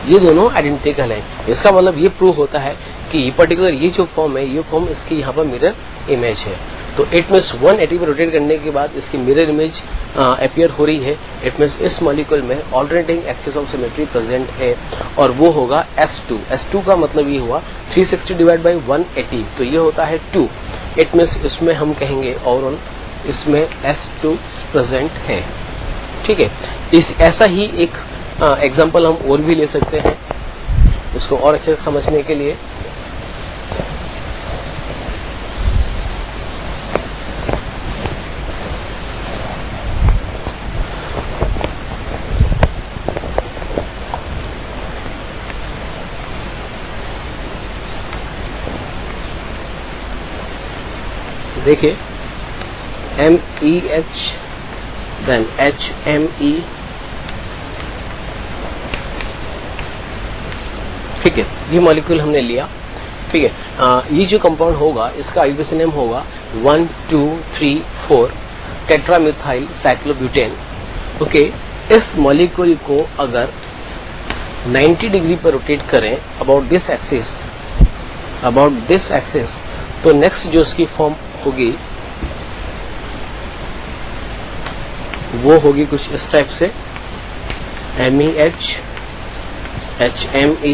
ये दोनों आइडेंटिकल हैं। इसका मतलब ये प्रूव होता है कि ये पर्टिकुलर ये जो फॉर्म है, ये फॉर्म इसकी यहाँ पर मिरर इमेज है। तो इट मीन्स 180 पर रोटेट करने के बाद इसकी मिरर इमेज अपीयर हो रही है। इट मीन्स इस मॉलिक्यूल में alternating axis of symmetry present है और वो होगा S2। S2 का मतलब ये हुआ 360 डिवाइड बाई 180, तो ये होता है 2। इट मीन्स इसमें हम कहेंगे ओवरऑल इसमें S2 प्रेजेंट है, ठीक है। ऐसा ही एक एग्जाम्पल हम और भी ले सकते हैं इसको और अच्छे से समझने के लिए। देखिए MEH देन HME, ठीक है। ये मॉलिक्यूल हमने लिया, ठीक है। ये जो कंपाउंड होगा इसका आईयूपीएसी नेम होगा 1 2 3 4 टेट्रामिथाइल साइक्लोब्यूटेन, ओके। इस मॉलिक्यूल को अगर 90 डिग्री पर रोटेट करें अबाउट दिस एक्सिस, तो नेक्स्ट जो इसकी फॉर्म होगी वो होगी कुछ इस टाइप से MEH HME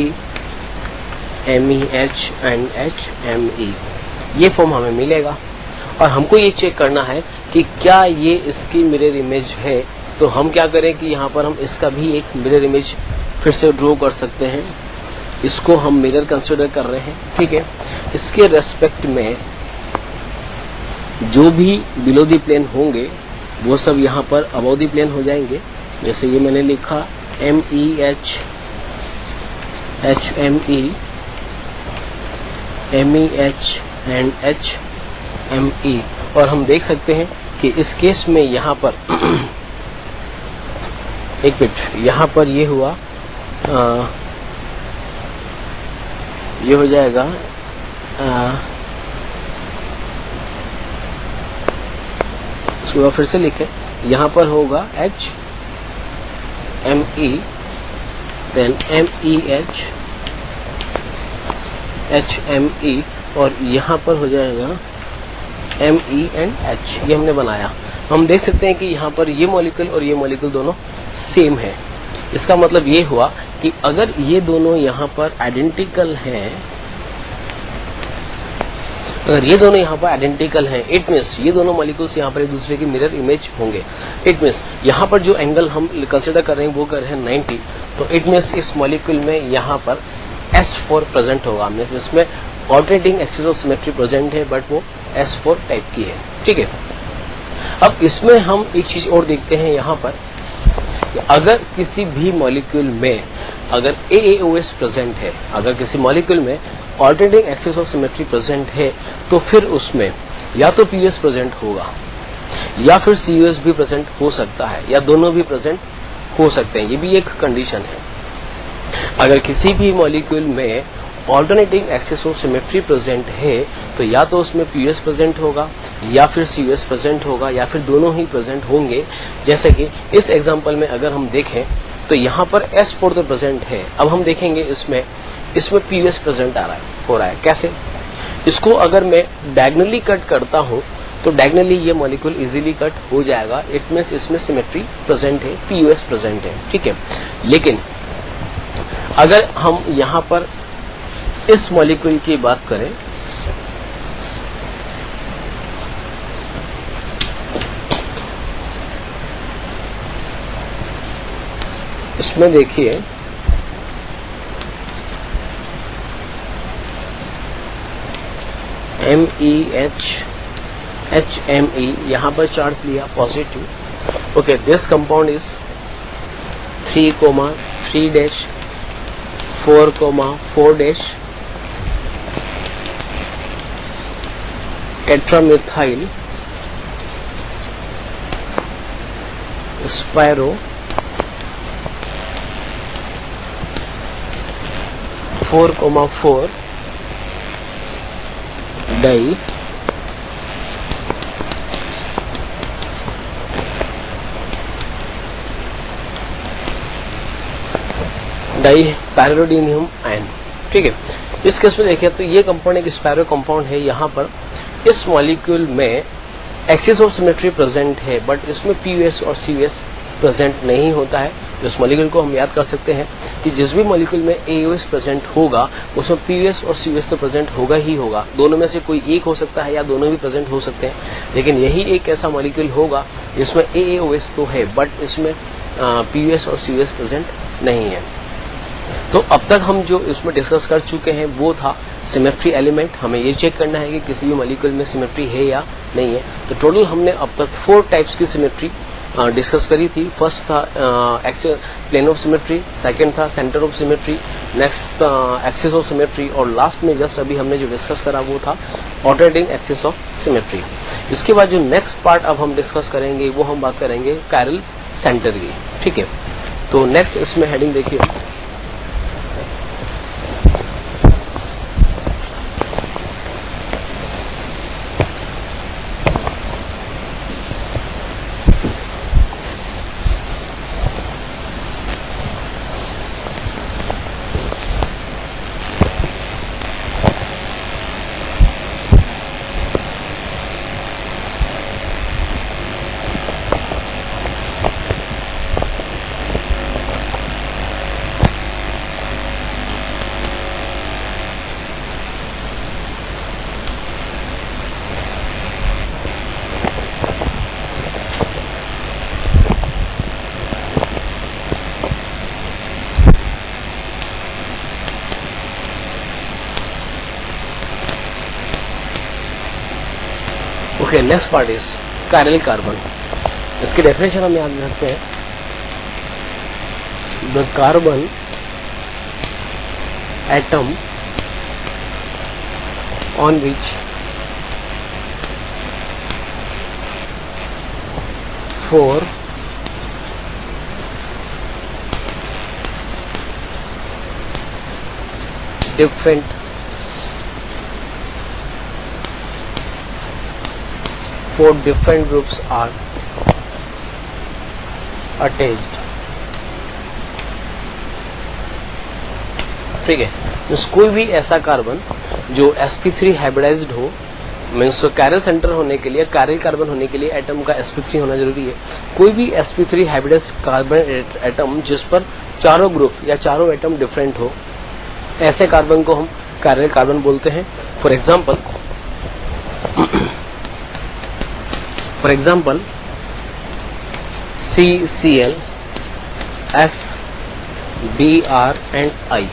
MEH and HME, ये फॉर्म हमें मिलेगा। और हमको ये चेक करना है कि क्या ये इसकी मिरर इमेज है। तो हम क्या करें कि यहाँ पर हम इसका भी एक मिरर इमेज फिर से ड्रॉ कर सकते हैं। इसको हम मिरर कंसिडर कर रहे हैं, ठीक है। इसके रेस्पेक्ट में जो भी बिलो द प्लेन होंगे वो सब यहाँ पर अबव द प्लेन हो जाएंगे। जैसे ये मैंने लिखा MEH HME MEH and HME, और हम देख सकते हैं कि इस केस में यहाँ पर एक मिनट, यहाँ पर ये हुआ, ये हो जाएगा इसको फिर से लिखें, यहाँ पर होगा HME देन MEH HME और यहाँ पर हो जाएगा ME एंड H। ये हमने बनाया। हम देख सकते हैं कि यहाँ पर ये मॉलिक्यूल और ये मॉलिक्यूल दोनों सेम है। इसका मतलब ये हुआ कि अगर ये दोनों यहाँ पर आइडेंटिकल हैं, अगर ये दोनों यहाँ पर आइडेंटिकल हैं, इट मीन्स ये दोनों मॉलिक्यूल्स यहाँ पर एक दूसरे की मिरर इमेज होंगे। इट मीन्स यहाँ पर जो एंगल हम कंसिडर कर रहे हैं वो कर रहे हैं 90, तो इट मीन्स इस मॉलिक्यूल में यहाँ पर S4 प्रेजेंट होगा। मीन्स इसमें alternating axis of symmetry present है बट वो S4 टाइप की है, ठीक है। अब इसमें हम एक चीज और देखते हैं यहाँ पर, अगर किसी भी मॉलिक्यूल में अगर AAOS प्रेजेंट है, अगर किसी मॉलिक्यूल में alternating axis of symmetry present है, तो फिर उसमें या तो PUS प्रेजेंट होगा या फिर CUS भी प्रेजेंट हो सकता है, या दोनों भी प्रेजेंट हो सकते हैं। ये भी एक कंडीशन है। अगर किसी भी मॉलिक्यूल में alternating axis of symmetry present है तो या तो उसमें PUS प्रेजेंट होगा या फिर CUS प्रेजेंट होगा या फिर दोनों ही प्रेजेंट होंगे। जैसे कि इस एग्जांपल में अगर हम देखें तो यहाँ पर S4 तो प्रेजेंट है। अब हम देखेंगे इसमें PUS प्रेजेंट हो रहा है। कैसे? इसको अगर मैं डायगोनली कट करता हूँ तो डायगोनली ये मॉलिक्यूल इजीली कट हो जाएगा। इट मींस इसमें सिमेट्री प्रेजेंट है, PUS प्रेजेंट है, ठीक है। लेकिन अगर हम यहाँ पर इस मॉलिक्यूल की बात करें, इसमें देखिए HME, यहाँ पर चार्ज लिया positive. Okay, this compound is 3,3-4,4- tetramethyl spiro 4,4 di piperidinium ion. ठीक है, इस केस में देखिए तो ये कंपाउंड एक स्पायरो कंपाउंड है. यहाँ पर इस मॉलिक्यूल में एक्सिस ऑफ सिमेट्री प्रेजेंट है, बट इसमें पीयूएस और सीयूएस प्रेजेंट नहीं होता है. इस मॉलिक्यूल को हम याद कर सकते हैं कि जिस भी मॉलिक्यूल में एओएस प्रेजेंट होगा उसमें पीयूएस और सीयूएस तो प्रेजेंट होगा ही होगा. दोनों में से कोई एक हो सकता है या दोनों भी प्रेजेंट हो सकते हैं, लेकिन यही एक ऐसा मॉलिक्यूल होगा जिसमें एओएस तो है बट इसमें पीयूएस और सीयूएस प्रेजेंट नहीं है. तो अब तक हम जो इसमें डिस्कस कर चुके हैं वो था सिमेट्री एलिमेंट. हमें ये चेक करना है कि किसी भी मॉलिक्यूल में सिमेट्री है या नहीं है. तो टोटल हमने अब तक 4 टाइप्स की सिमेट्री डिस्कस करी थी. फर्स्ट था प्लेन ऑफ सिमेट्री, सेकंड था सेंटर ऑफ सिमेट्री, नेक्स्ट था एक्सिस ऑफ सिमेट्री, और लास्ट में जस्ट अभी हमने जो डिस्कस करा वो था ऑल्टरनेटिंग एक्सिस ऑफ सिमेट्री. इसके बाद जो नेक्स्ट पार्ट अब हम डिस्कस करेंगे वो हम बात करेंगे कायरल सेंटर की. ठीक है, तो नेक्स्ट इसमें हेडिंग देखिए, okay. Next part is chiral carbon. इसकी डेफिनेशन हम याद रखते हैं. The carbon atom on which 4 different groups are attached. ठीक है, तो कोई भी ऐसा कार्बन जो sp3 हाइब्रिडाइज्ड हो, मीन्स कायरल सेंटर होने के लिए, कायरल कार्बन होने के लिए एटम का sp3 होना जरूरी है. कोई भी sp3 हाइब्रिडाइज्ड कार्बन एटम जिस पर चारों ग्रुप या चारों एटम डिफरेंट हो, ऐसे कार्बन को हम कायरल कार्बन बोलते हैं. For example CCl, F, Br and I.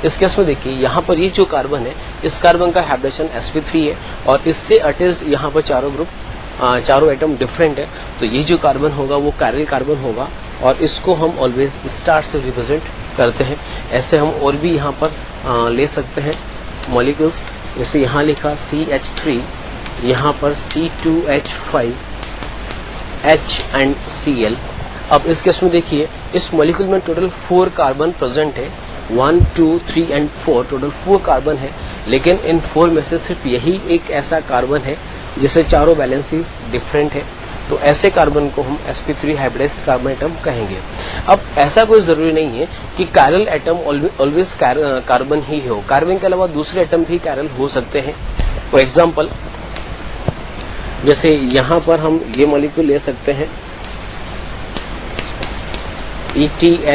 इस केस में देखिए यहाँ पर ये जो कार्बन है, इस कार्बन का हाइब्रिडेशन sp3 है और इससे अटैच यहाँ पर चारों ग्रुप, चारों एटम डिफरेंट है. तो ये जो कार्बन होगा वो कायरल कार्बन होगा और इसको हम ऑलवेज स्टार से रिप्रेजेंट करते हैं. ऐसे हम और भी यहाँ पर ले सकते हैं मॉलिक्यूल्स. जैसे यहाँ लिखा CH3, यहाँ पर C2H5, H एंड Cl. अब इस केस में देखिए इस मॉलिक्यूल में टोटल 4 कार्बन प्रेजेंट है. 1, 2, 3 एंड 4, टोटल 4 कार्बन है. लेकिन इन 4 में से सिर्फ यही एक ऐसा कार्बन है जिसे चारों वैलेंसीज डिफरेंट है. तो ऐसे कार्बन को हम sp3 हाइब्रिडाइज्ड कार्बन एटम कहेंगे. अब ऐसा कोई जरूरी नहीं है कि कायरल एटम ऑलवेज कार्बन ही हो. कार्बन के अलावा दूसरे एटम भी कायरल हो सकते हैं. फॉर एग्जाम्पल जैसे यहाँ पर हम ये मॉलिक्यूल ले सकते हैं ETHMe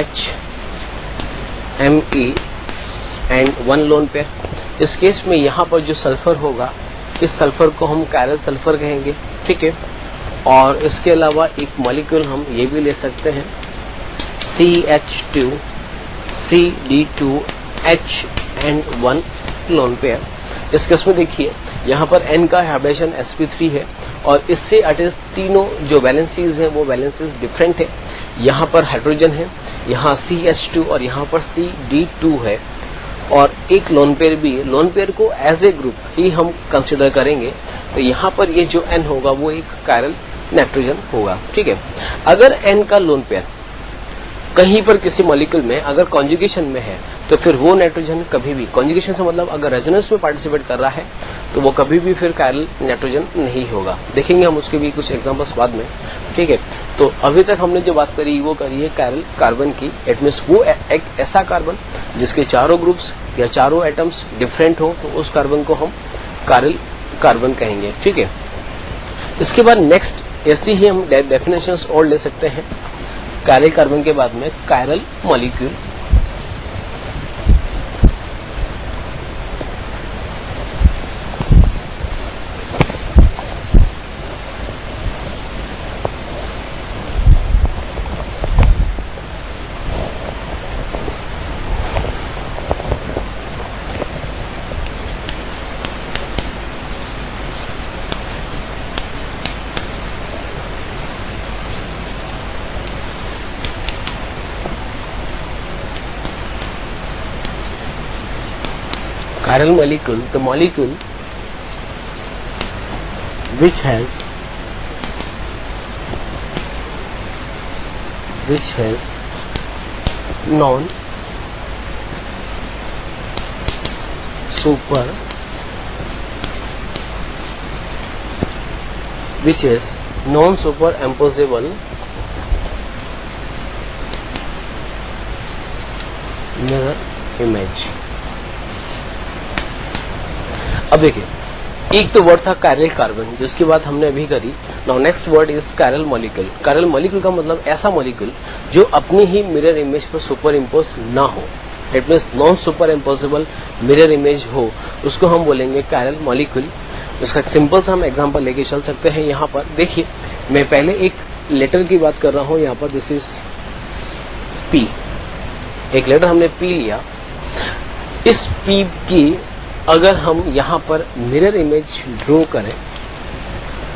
एंड 1 लोन पेयर. इस केस में यहाँ पर जो सल्फर होगा, इस सल्फर को हम कायरल सल्फर कहेंगे. ठीक है, और इसके अलावा एक मॉलिक्यूल हम ये भी ले सकते हैं CH2, CD2H and 1 lone pair. इस केस में देखिए यहाँ पर N का हाइब्रिडेशन sp3 है और इससे अटैच तीनों जो वैलेंसीज हैं वो वैलेंसीज डिफरेंट है। यहाँ पर हाइड्रोजन है, यहाँ CH2 और यहाँ पर CD2 है और एक लोन पेयर भी है। लोन पेयर को एज ए ग्रुप ही हम कंसिडर करेंगे, तो यहाँ पर ये जो N होगा वो एक कायरल नाइट्रोजन होगा। ठीक है, अगर N का लोन पेयर कहीं पर किसी मॉलिक्यूल में अगर कॉन्जुगेशन में है तो फिर वो नाइट्रोजन कभी भी, कॉन्जुगेशन से मतलब अगर रेजोनेंस में पार्टिसिपेट कर रहा है तो वो कभी भी फिर कायरल नाइट्रोजन नहीं होगा। देखेंगे हम उसके भी कुछ एग्जांपल्स बाद में। ठीक है, तो अभी तक हमने जो बात करी वो करी है कायरल कार्बन की। इट मीन्स वो एक ऐसा कार्बन जिसके चारों ग्रुप्स या चारों एटम्स डिफरेंट हो, तो उस कार्बन को हम कायरल कार्बन कहेंगे। ठीक है, इसके बाद नेक्स्ट ऐसी ही हम डेफिनेशंस और ले सकते हैं कायरल कार्बन के बाद में। Chiral molecule, chiral molecule, the molecule which has non super which is non superimposable mirror image। अब देखिए, एक तो वर्ड था कायरल कार्बन जिसकी बात हमने अभी करी। Now next word is chiral molecule. Chiral molecule का मतलब ऐसा मॉलिक्यूल जो अपनी ही मिरर इमेज पर सुपर इम्पोज ना हो। It means non super imposable mirror image हो, उसको हम बोलेंगे कायरल मॉलिक्यूल। इसका सिंपल सा हम एग्जांपल लेके चल सकते हैं। यहाँ पर देखिए, मैं पहले एक लेटर की बात कर रहा हूँ। यहाँ पर दिस इज P, एक लेटर हमने P लिया। इस P की अगर हम यहाँ पर मिरर इमेज ड्रॉ करें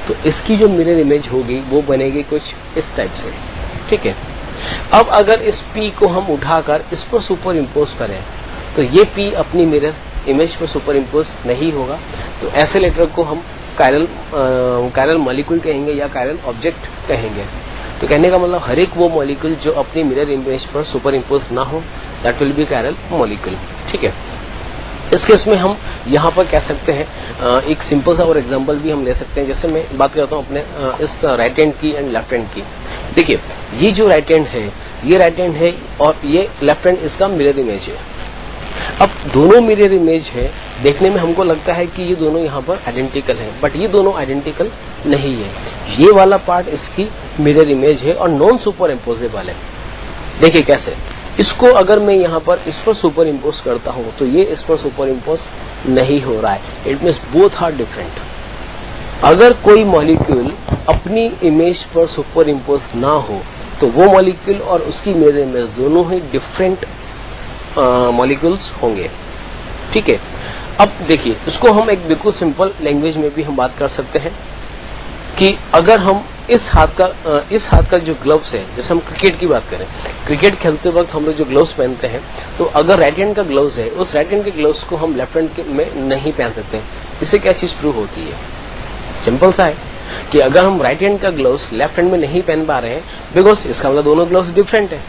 तो इसकी जो मिरर इमेज होगी वो बनेगी कुछ इस टाइप से। ठीक है, अब अगर इस P को हम उठाकर इस पर सुपर इम्पोज करें तो ये P अपनी मिरर इमेज पर सुपर इम्पोज नहीं होगा। तो ऐसे लेटर को हम कायरल मॉलिक्यूल कहेंगे या कायरल ऑब्जेक्ट कहेंगे। तो कहने का मतलब हर एक वो मॉलिक्यूल जो अपनी मिरर इमेज पर सुपर इम्पोज ना हो, that will be chiral molecule. ठीक है, इस केस में हम यहाँ पर कह सकते हैं, एक सिंपल सा और एग्जांपल भी हम ले सकते हैं। जैसे मैं बात करता हूँ अपने इस राइट हैंड की एंड लेफ्ट हैंड की। देखिए, ये जो राइट हैंड है ये राइट हैंड है और ये लेफ्ट हैंड इसका मिरर इमेज है। अब दोनों मिरर इमेज है, देखने में हमको लगता है कि ये दोनों यहाँ पर आइडेंटिकल है, बट ये दोनों आइडेंटिकल नहीं है। ये वाला पार्ट इसकी मिरर इमेज है और नॉन सुपर इम्पोजेबल है। देखिए कैसे, इसको अगर मैं यहाँ पर इस पर सुपर इम्पोज करता हूँ तो ये इस पर सुपर इम्पोज नहीं हो रहा है। It means both are different. अगर कोई मॉलिक्यूल अपनी इमेज पर सुपर इम्पोज ना हो तो वो मॉलिक्यूल और उसकी मिरर इमेज दोनों ही डिफरेंट मॉलिक्यूल्स होंगे। ठीक है, अब देखिए, इसको हम एक बिल्कुल सिंपल लैंग्वेज में भी हम बात कर सकते हैं कि अगर हम इस हाथ का जो ग्लव्स है, जैसे हम क्रिकेट की बात करें, क्रिकेट खेलते वक्त हम लोग जो ग्लव्स पहनते हैं, तो अगर राइट हैंड का ग्लव्स है उस राइट हैंड के ग्लव्स को हम लेफ्ट हैंड में नहीं पहन सकते। इससे क्या चीज प्रूव होती है? सिंपल सा है कि अगर हम राइट हैंड का ग्लव्स लेफ्ट हैंड में नहीं पहन पा रहे हैं, बिकॉज इसका मतलब दोनों ग्लव्स डिफरेंट है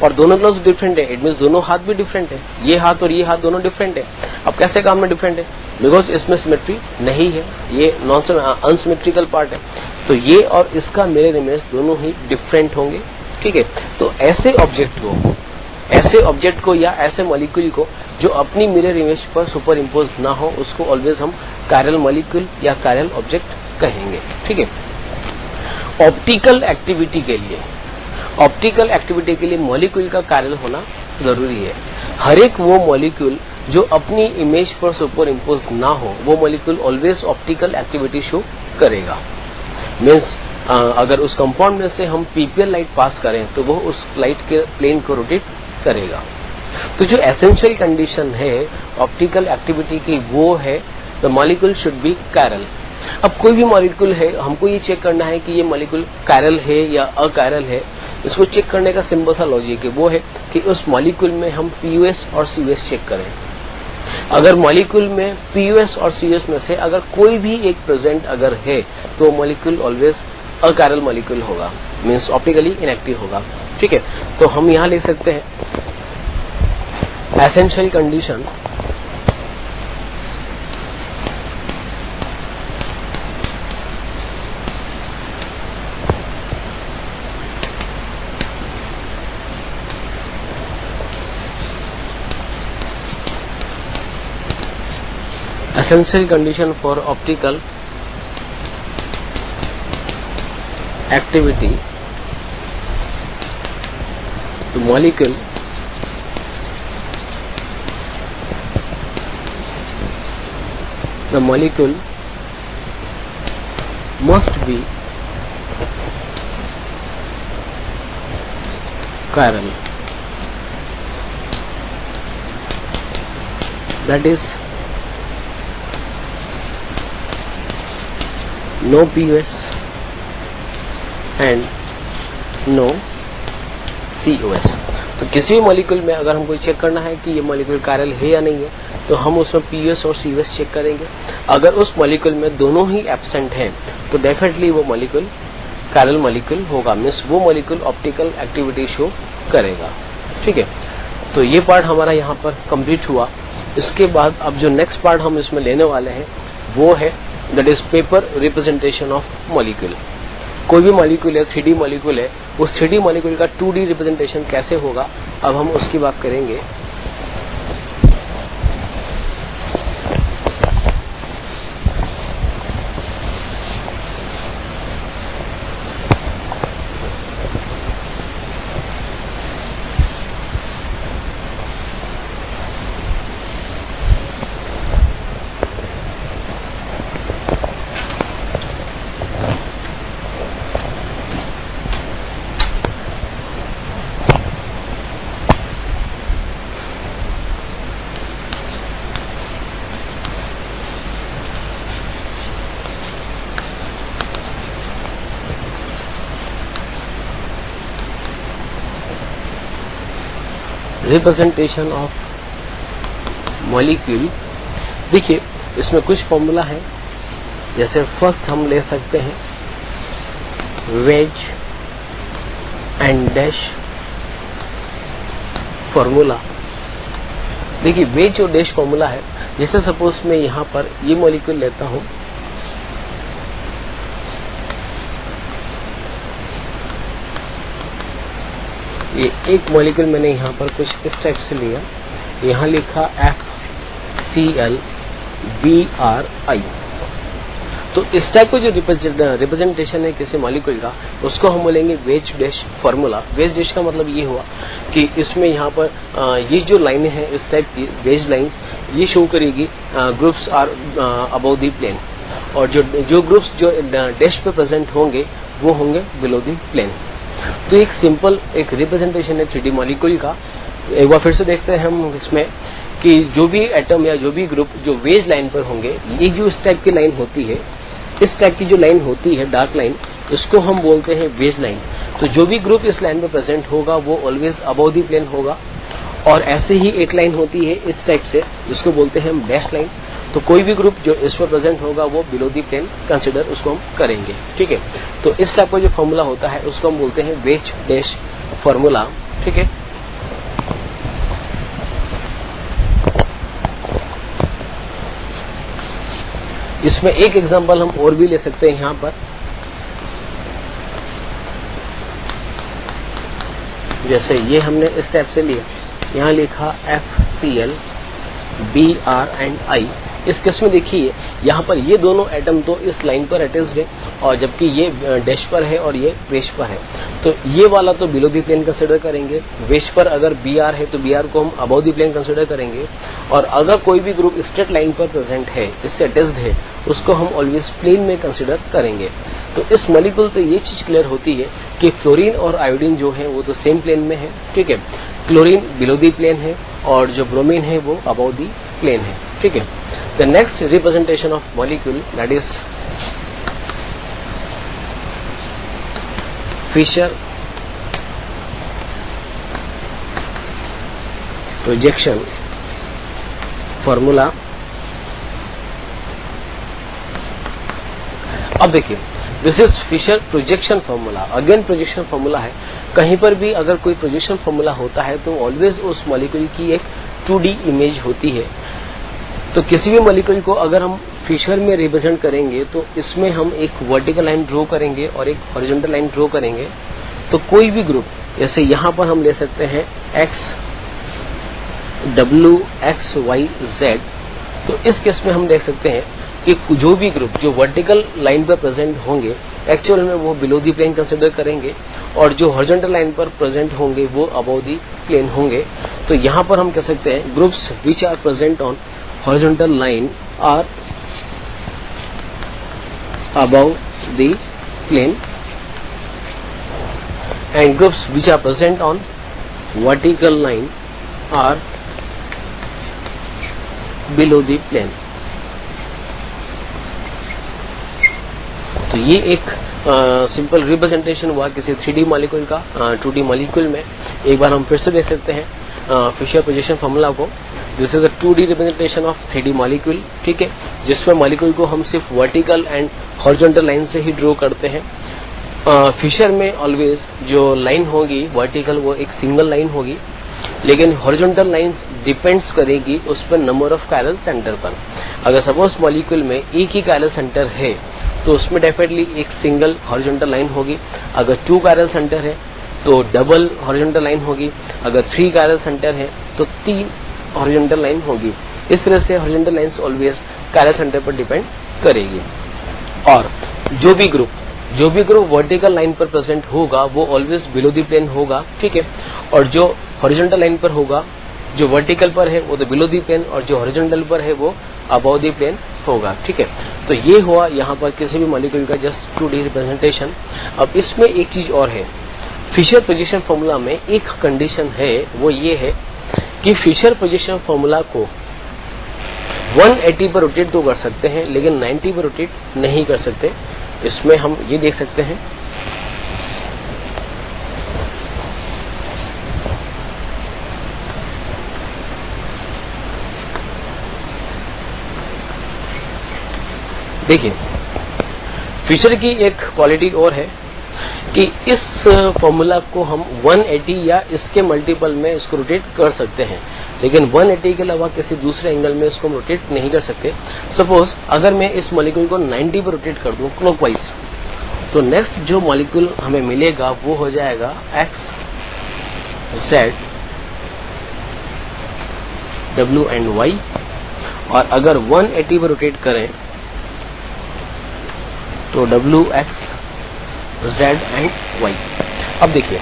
और दोनों ग्लव्स डिफरेंट है। इट मीन्स दोनों हाथ भी डिफरेंट है, ये हाथ और ये हाथ दोनों डिफरेंट है। अब कैसे काम में डिफरेंट है? बिकॉज इसमें सिमेट्री नहीं है, ये नॉन अनसिमेट्रिकल पार्ट है। तो ये और इसका मिरर इमेज दोनों ही डिफरेंट होंगे। ठीक है, तो ऐसे ऑब्जेक्ट को या ऐसे मॉलिक्यूल को जो अपनी मिरर इमेज पर सुपर इम्पोज ना हो, उसको ऑलवेज हम कायरल मॉलिक्यूल या कायरल ऑब्जेक्ट कहेंगे। ठीक है, ऑप्टिकल एक्टिविटी के लिए मॉलिक्यूल का कायरल होना जरूरी है। हर एक वो मॉलिक्यूल जो अपनी इमेज पर सुपर इम्पोज ना हो, वो molecule always optical activity show करेगा। मीन्स अगर उस कंपाउंड में से हम पीपीएल लाइट पास करें तो वो उस लाइट के प्लेन को रोटेट करेगा। तो जो एसेंशियल कंडीशन है ऑप्टिकल एक्टिविटी की वो है the molecule should B chiral. अब कोई भी मॉलिक्यूल है, हमको ये चेक करना है कि ये मॉलिक्यूल कायरल है या अकायरल है। इसको चेक करने का सिंपल सा लॉजिक है, वो है कि उस मॉलिक्यूल में हम पीयूएस और सीयूएस चेक करें। अगर मॉलिक्यूल में पीयूएस और सीयूएस में से अगर कोई भी एक प्रेजेंट अगर है तो मॉलिक्यूल ऑलवेज अकायरल मॉलिक्यूल होगा, मीन्स ऑप्टिकली इनएक्टिव होगा। ठीक है, तो हम यहां लिख सकते हैं essential condition essential condition for optical activity, the molecule must be chiral, that is no PUS and no COS। तो किसी भी मॉलिक्यूल में अगर हमको चेक करना है कि ये मॉलिक्यूल कायरल है या नहीं है तो हम उसमें PUS और COS चेक करेंगे। अगर उस मॉलिक्यूल में दोनों ही एब्सेंट हैं तो डेफिनेटली वो मॉलिक्यूल कायरल मॉलिक्यूल होगा, मीन्स वो मॉलिक्यूल ऑप्टिकल एक्टिविटी शो करेगा। ठीक है, तो ये पार्ट हमारा यहाँ पर कंप्लीट हुआ। इसके बाद अब जो नेक्स्ट पार्ट हम इसमें लेने वाले हैं वो है that is paper representation of molecule. कोई भी मॉलिक्यूल है, 3D मॉलिक्यूल है, उस 3D मॉलिक्यूल का 2D रिप्रेजेंटेशन कैसे होगा अब हम उसकी बात करेंगे। रिप्रेजेंटेशन ऑफ मॉलिक्यूल, देखिए इसमें कुछ फॉर्मूला है। जैसे फर्स्ट हम ले सकते हैं वेज एंड डैश फॉर्मूला। देखिए वेज और डैश फॉर्मूला है। जैसे सपोज मैं यहाँ पर ये मॉलिक्यूल लेता हूँ, ये एक मॉलिक्यूल मैंने यहाँ पर कुछ इस टाइप से लिया, यहाँ लिखा FClBrI। तो इस टाइप को जो रिप्रेजेंटेशन है किसी मॉलिक्यूल का उसको हम बोलेंगे veg dash formula. Veg dash का मतलब ये हुआ कि इसमें यहाँ पर ये जो लाइनें हैं इस टाइप की वेज लाइंस ये शो करेगी groups are above the plane, और जो ग्रुप्स जो डैश पे प्रेजेंट होंगे वो होंगे बिलो द प्लेन। तो एक सिंपल एक रिप्रेजेंटेशन है 3D मॉलिक्यूल का। एक बार फिर से देखते हैं हम इसमें कि जो भी एटम या जो भी ग्रुप जो वेज लाइन पर होंगे, ये जो इस टाइप की लाइन होती है, इस टाइप की जो लाइन होती है डार्क लाइन, इसको हम बोलते हैं वेज लाइन। तो जो भी ग्रुप इस लाइन पर प्रेजेंट होगा वो ऑलवेज अबव द प्लेन होगा। और ऐसे ही एक लाइन होती है इस टाइप से जिसको बोलते हैं हम डैश लाइन। तो कोई भी ग्रुप जो इस पर प्रेजेंट होगा वो बिलो दी प्लेन कंसिडर उसको हम करेंगे। ठीक है, तो इस टाइप का जो फॉर्मूला होता है उसको हम बोलते हैं वेज डैश फॉर्मूला। ठीक है, इसमें एक एग्जांपल हम और भी ले सकते हैं। यहाँ पर जैसे ये हमने इस टाइप से लिया, यहाँ लिखा FCl BrI। इस केस में देखिए यहाँ पर ये दोनों एटम तो इस लाइन पर अटैच्ड है और जबकि ये डैश पर है और ये वेज पर है। तो ये वाला तो बिलो दी प्लेन कंसिडर करेंगे। वेज पर अगर Br है तो Br को हम अबव दी प्लेन कंसिडर करेंगे। और अगर कोई भी ग्रुप स्ट्रेट लाइन पर प्रेजेंट है, इससे अटैच्ड है, उसको हम ऑलवेज प्लेन में कंसिडर करेंगे। तो इस मॉलिक्यूल से ये चीज क्लियर होती है कि फ्लोरीन और आयोडीन जो है वो तो सेम प्लेन में है। ठीक है, क्लोरीन बिलो दी प्लेन है और जो ब्रोमीन है वो अबव दी प्लेन है। ठीक है, The next representation of molecule, that is Fisher projection formula. अब देखिए, this is Fischer projection formula. Again projection formula है. कहीं पर भी अगर कोई प्रोजेक्शन फॉर्मूला होता है तो ऑलवेज उस मॉलिक्यूल की एक 2D इमेज होती है. तो किसी भी मॉलिक्यूल को अगर हम फिशर में रिप्रेजेंट करेंगे तो इसमें हम एक वर्टिकल लाइन ड्रॉ करेंगे और एक हॉरिजॉन्टल लाइन ड्रॉ करेंगे. तो कोई भी ग्रुप, जैसे यहाँ पर हम ले सकते हैं X W X Y Z. तो इस केस में हम देख सकते हैं कि जो भी ग्रुप जो वर्टिकल लाइन पर प्रेजेंट होंगे एक्चुअल में वो बिलो दी प्लेन कंसिडर करेंगे और जो हॉरिजॉन्टल लाइन पर प्रेजेंट होंगे वो अबव दी प्लेन होंगे. तो यहाँ पर हम कह सकते हैं groups which are present on horizontal line are above the plane and groups which are present on vertical line are below the plane. तो ये एक सिंपल रिप्रेजेंटेशन हुआ किसी 3D मॉलिक्यूल का 2D मॉलिक्यूल में. एक बार हम फिर से देख सकते हैं फिशर प्रोजेक्शन फॉर्मूला को. This is a 2D representation of 3D molecule. ठीक है, जिसमें मॉलिक्यूल को हम सिर्फ वर्टिकल एंड हॉरिजॉन्टल लाइन से ही ड्रॉ करते हैं. फिशर में ऑलवेज जो लाइन होगी वर्टिकल वो एक सिंगल लाइन होगी, लेकिन हॉरिजॉन्टल लाइंस डिपेंड्स करेगी उस पर नंबर ऑफ कायरल सेंटर पर. अगर सपोज मॉलिक्यूल में एक ही कायरल सेंटर है तो उसमें डेफिनेटली एक सिंगल हॉरिजॉन्टल लाइन होगी. अगर 2 कायरल सेंटर है तो डबल हॉरिजॉन्टल लाइन होगी. अगर 3 कायरल सेंटर है तो 3 हॉरिजॉन्टल लाइन होगी. इस तरह से horizontal lines always chiral centre पर डिपेंड करेगी. और जो भी ग्रुप वर्टिकल लाइन पर प्रेजेंट होगा वो ऑलवेज बिलो द प्लेन होगा. ठीक है, और जो हॉरिजॉन्टल लाइन पर होगा, जो वर्टिकल पर है वो तो बिलो द प्लेन और जो हॉरिजॉन्टल पर है वो अबव द प्लेन होगा. ठीक है, तो ये हुआ यहाँ पर किसी भी मॉलिक्यूल का जस्ट 2D रिप्रेजेंटेशन. अब इसमें एक चीज और है, फिशर प्रोजेक्शन फॉर्मूला में एक कंडीशन है, वो ये है कि फिशर प्रोजेक्शन फॉर्मूला को 180 पर रोटेट तो कर सकते हैं लेकिन 90 पर रोटेट नहीं कर सकते. इसमें हम ये देख सकते हैं देखिए, फिशर की एक क्वालिटी और है कि इस फॉर्मूला को हम 180 या इसके मल्टीपल में इसको रोटेट कर सकते हैं, लेकिन 180 के अलावा किसी दूसरे एंगल में इसको हम रोटेट नहीं कर सकते. सपोज अगर मैं इस मॉलिक्यूल को 90 पर रोटेट कर दूं क्लॉकवाइज, तो नेक्स्ट जो मॉलिक्यूल हमें मिलेगा वो हो जाएगा X Z W and Y. और अगर 180 पर रोटेट करें तो W X Z and Y. अब देखिए,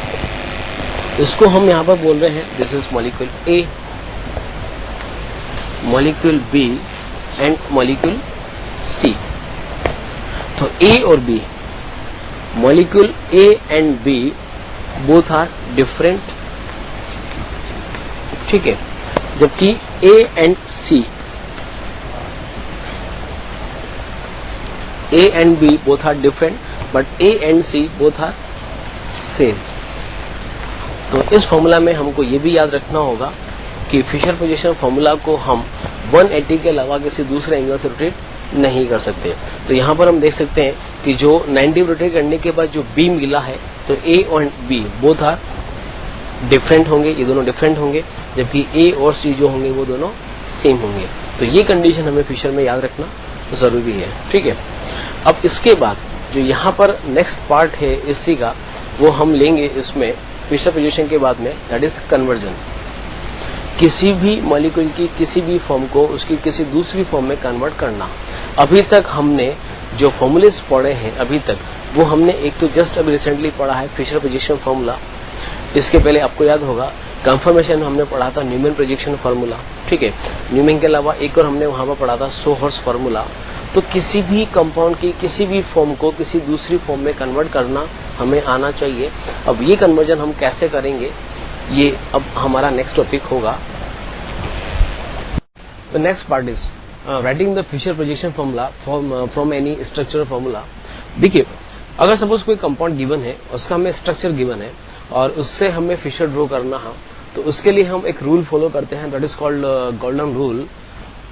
इसको हम यहाँ पर बोल रहे हैं this is molecule A, molecule B and molecule C. तो A और B, molecule A and B both are different. ठीक है, जबकि A and C, A and B both are different, but A and C both are same. तो इस formula में हमको ये भी याद रखना होगा कि फिशर प्रोजेक्शन फॉर्मूला को हम 180 के अलावा किसी दूसरे एंगल से रोटेट नहीं कर सकते. तो यहाँ पर हम देख सकते हैं कि जो 90 रोटेट करने के बाद जो B मिला है तो A और B बोथ आर डिफरेंट होंगे, ये दोनों डिफरेंट होंगे, जबकि A और C जो होंगे वो दोनों सेम होंगे. तो ये कंडीशन हमें फिशर में याद रखना जरूरी है. ठीक है, अब इसके बाद जो यहाँ पर नेक्स्ट पार्ट है इसी का वो हम लेंगे इसमें फिशर प्रोजेक्शन के बाद में, दैट इज कन्वर्जन. किसी भी मॉलिक्यूल की किसी भी फॉर्म को उसकी किसी दूसरी फॉर्म में कन्वर्ट करना. अभी तक हमने जो फॉर्मूलेस पढ़े हैं अभी तक वो हमने एक तो जस्ट अभी रिसेंटली पढ़ा है फिशर प्रोजेक्शन फॉर्मूला. इसके पहले आपको याद होगा कंफर्मेशन हमने पढ़ा था न्यूमैन प्रोजेक्शन फार्मूला. ठीक है, न्यूमैन के अलावा एक और हमने वहां पर पढ़ा था सोहर्स फार्मूला. तो किसी भी कंपाउंड की किसी भी फॉर्म को किसी दूसरी फॉर्म में कन्वर्ट करना हमें आना चाहिए. अब ये कन्वर्जन हम कैसे करेंगे ये अब हमारा नेक्स्ट टॉपिक होगा. The next part is writing the Fischer projection formula from any structural formula. देखिए, अगर सपोज कोई कंपाउंड गिवन है, उसका हमें स्ट्रक्चर गिवन है और उससे हमें फिशर ड्रॉ करना है, तो उसके लिए हम एक रूल फॉलो करते हैं, that is called golden rule.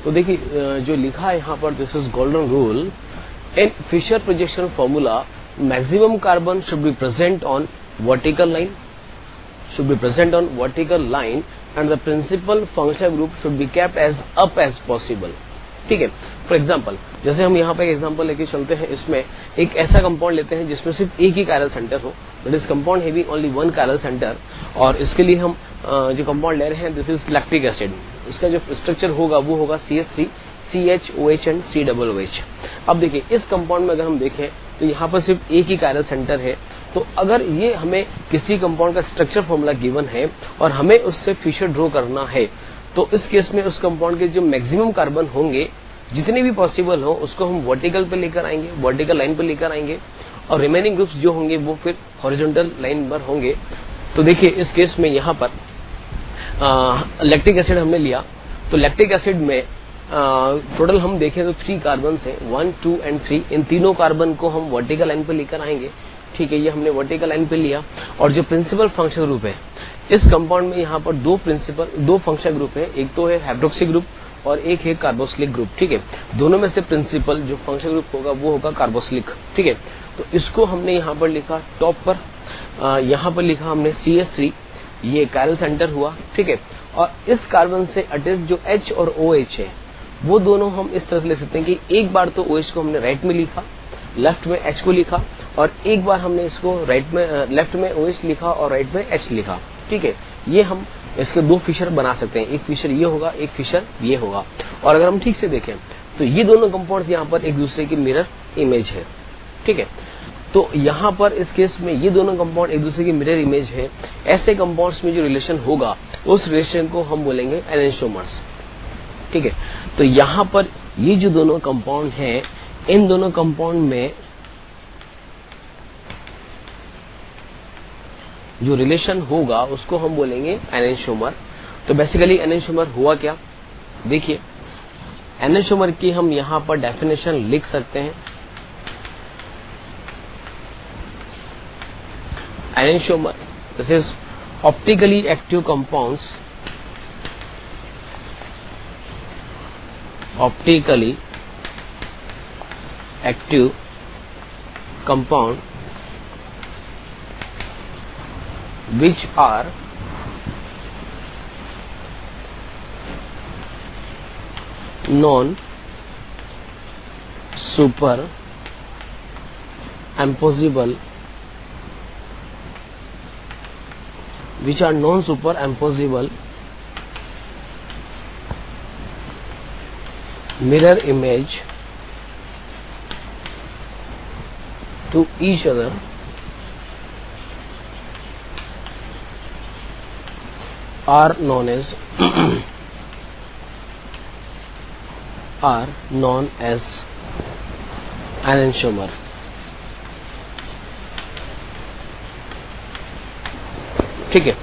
तो देखिए जो लिखा है यहाँ पर, this is golden rule. In Fischer projection formula maximum carbon should be present on vertical line, and the principal functional group should be kept as up as possible। ठीक है, for example जैसे हम यहाँ पे एक एग्जाम्पल लेके चलते हैं, इसमें एक ऐसा कंपाउंड लेते हैं जिसमें सिर्फ एक ही कायरल सेंटर हो, that is compound having only one chiral centre, और इसके लिए हम जो कंपाउंड ले रहे हैं दिस इज लैक्टिक एसिड। इसका जो स्ट्रक्चर होगा वो होगा CH3 CHOH एंड COOH। अब देखिए इस कंपाउंड में अगर हम देखें तो यहाँ पर सिर्फ एक ही कायरल सेंटर है, तो अगर ये हमें किसी कंपाउंड का स्ट्रक्चर फॉर्मूला गिवन है और हमें उससे फिशर ड्रॉ करना है, तो इस केस में उस कंपाउंड के जो मैक्सिमम कार्बन होंगे जितने भी पॉसिबल हो उसको हम वर्टिकल पे लेकर आएंगे, वर्टिकल लाइन पे लेकर आएंगे, और रिमेनिंग ग्रुप्स जो होंगे वो फिर हॉरिजॉन्टल लाइन पर होंगे। तो देखिए इस केस में यहाँ पर लैक्टिक एसिड हमने लिया, तो लैक्टिक एसिड में टोटल हम देखें तो 3 कार्बन है, 1, 2 एंड 3। इन तीनों कार्बन को हम वर्टिकल लाइन पे लेकर आएंगे। ठीक है, ये हमने वर्टिकल लाइन पे लिया, और जो प्रिंसिपल फंक्शनल ग्रुप है इस कंपाउंड में यहाँ पर दो फंक्शनल ग्रुप है, एक तो है हाइड्रोक्सी ग्रुप और एक है कार्बोक्सिलिक ग्रुप। ठीक है, दोनों में से प्रिंसिपल जो फंक्शनल ग्रुप होगा वो होगा कार्बोक्सिलिक। ठीक है, तो इसको हमने यहाँ पर लिखा टॉप पर, यहाँ पर लिखा हमने CH3, ये कायरल सेंटर हुआ। ठीक है, और इस कार्बन से अटैच जो H और OH है वो दोनों हम इस तरह से ले सकते हैं कि एक बार तो OH को हमने राइट में लिखा, लेफ्ट में H को लिखा, और एक बार हमने इसको लेफ्ट में OH लिखा और राइट में H लिखा। ठीक है, ये हम इसके 2 फिशर बना सकते हैं, एक फिशर ये होगा, एक फिशर ये होगा। और अगर हम ठीक से देखें तो ये दोनों कंपाउंड्स यहाँ पर एक दूसरे की मिरर इमेज है। ठीक है, तो यहाँ पर इस केस में ये दोनों कंपाउंड एक दूसरे की मिरर इमेज है। ऐसे कंपाउंड्स में जो रिलेशन होगा उस रिलेशन को हम बोलेंगे एनेंटियोमर्स। ठीक है, तो यहाँ पर ये जो दोनों कंपाउंड हैं, इन दोनों कंपाउंड में जो रिलेशन होगा उसको हम बोलेंगे एनेंटियोमर। तो बेसिकली एनेंटियोमर हुआ क्या, देखिए एनेंटियोमर की हम यहाँ पर डेफिनेशन लिख सकते हैं। Enantiomer this is optically active compounds, optically active compound which are non superimposable, mirror image to each other are known as enantiomer। ठीक है,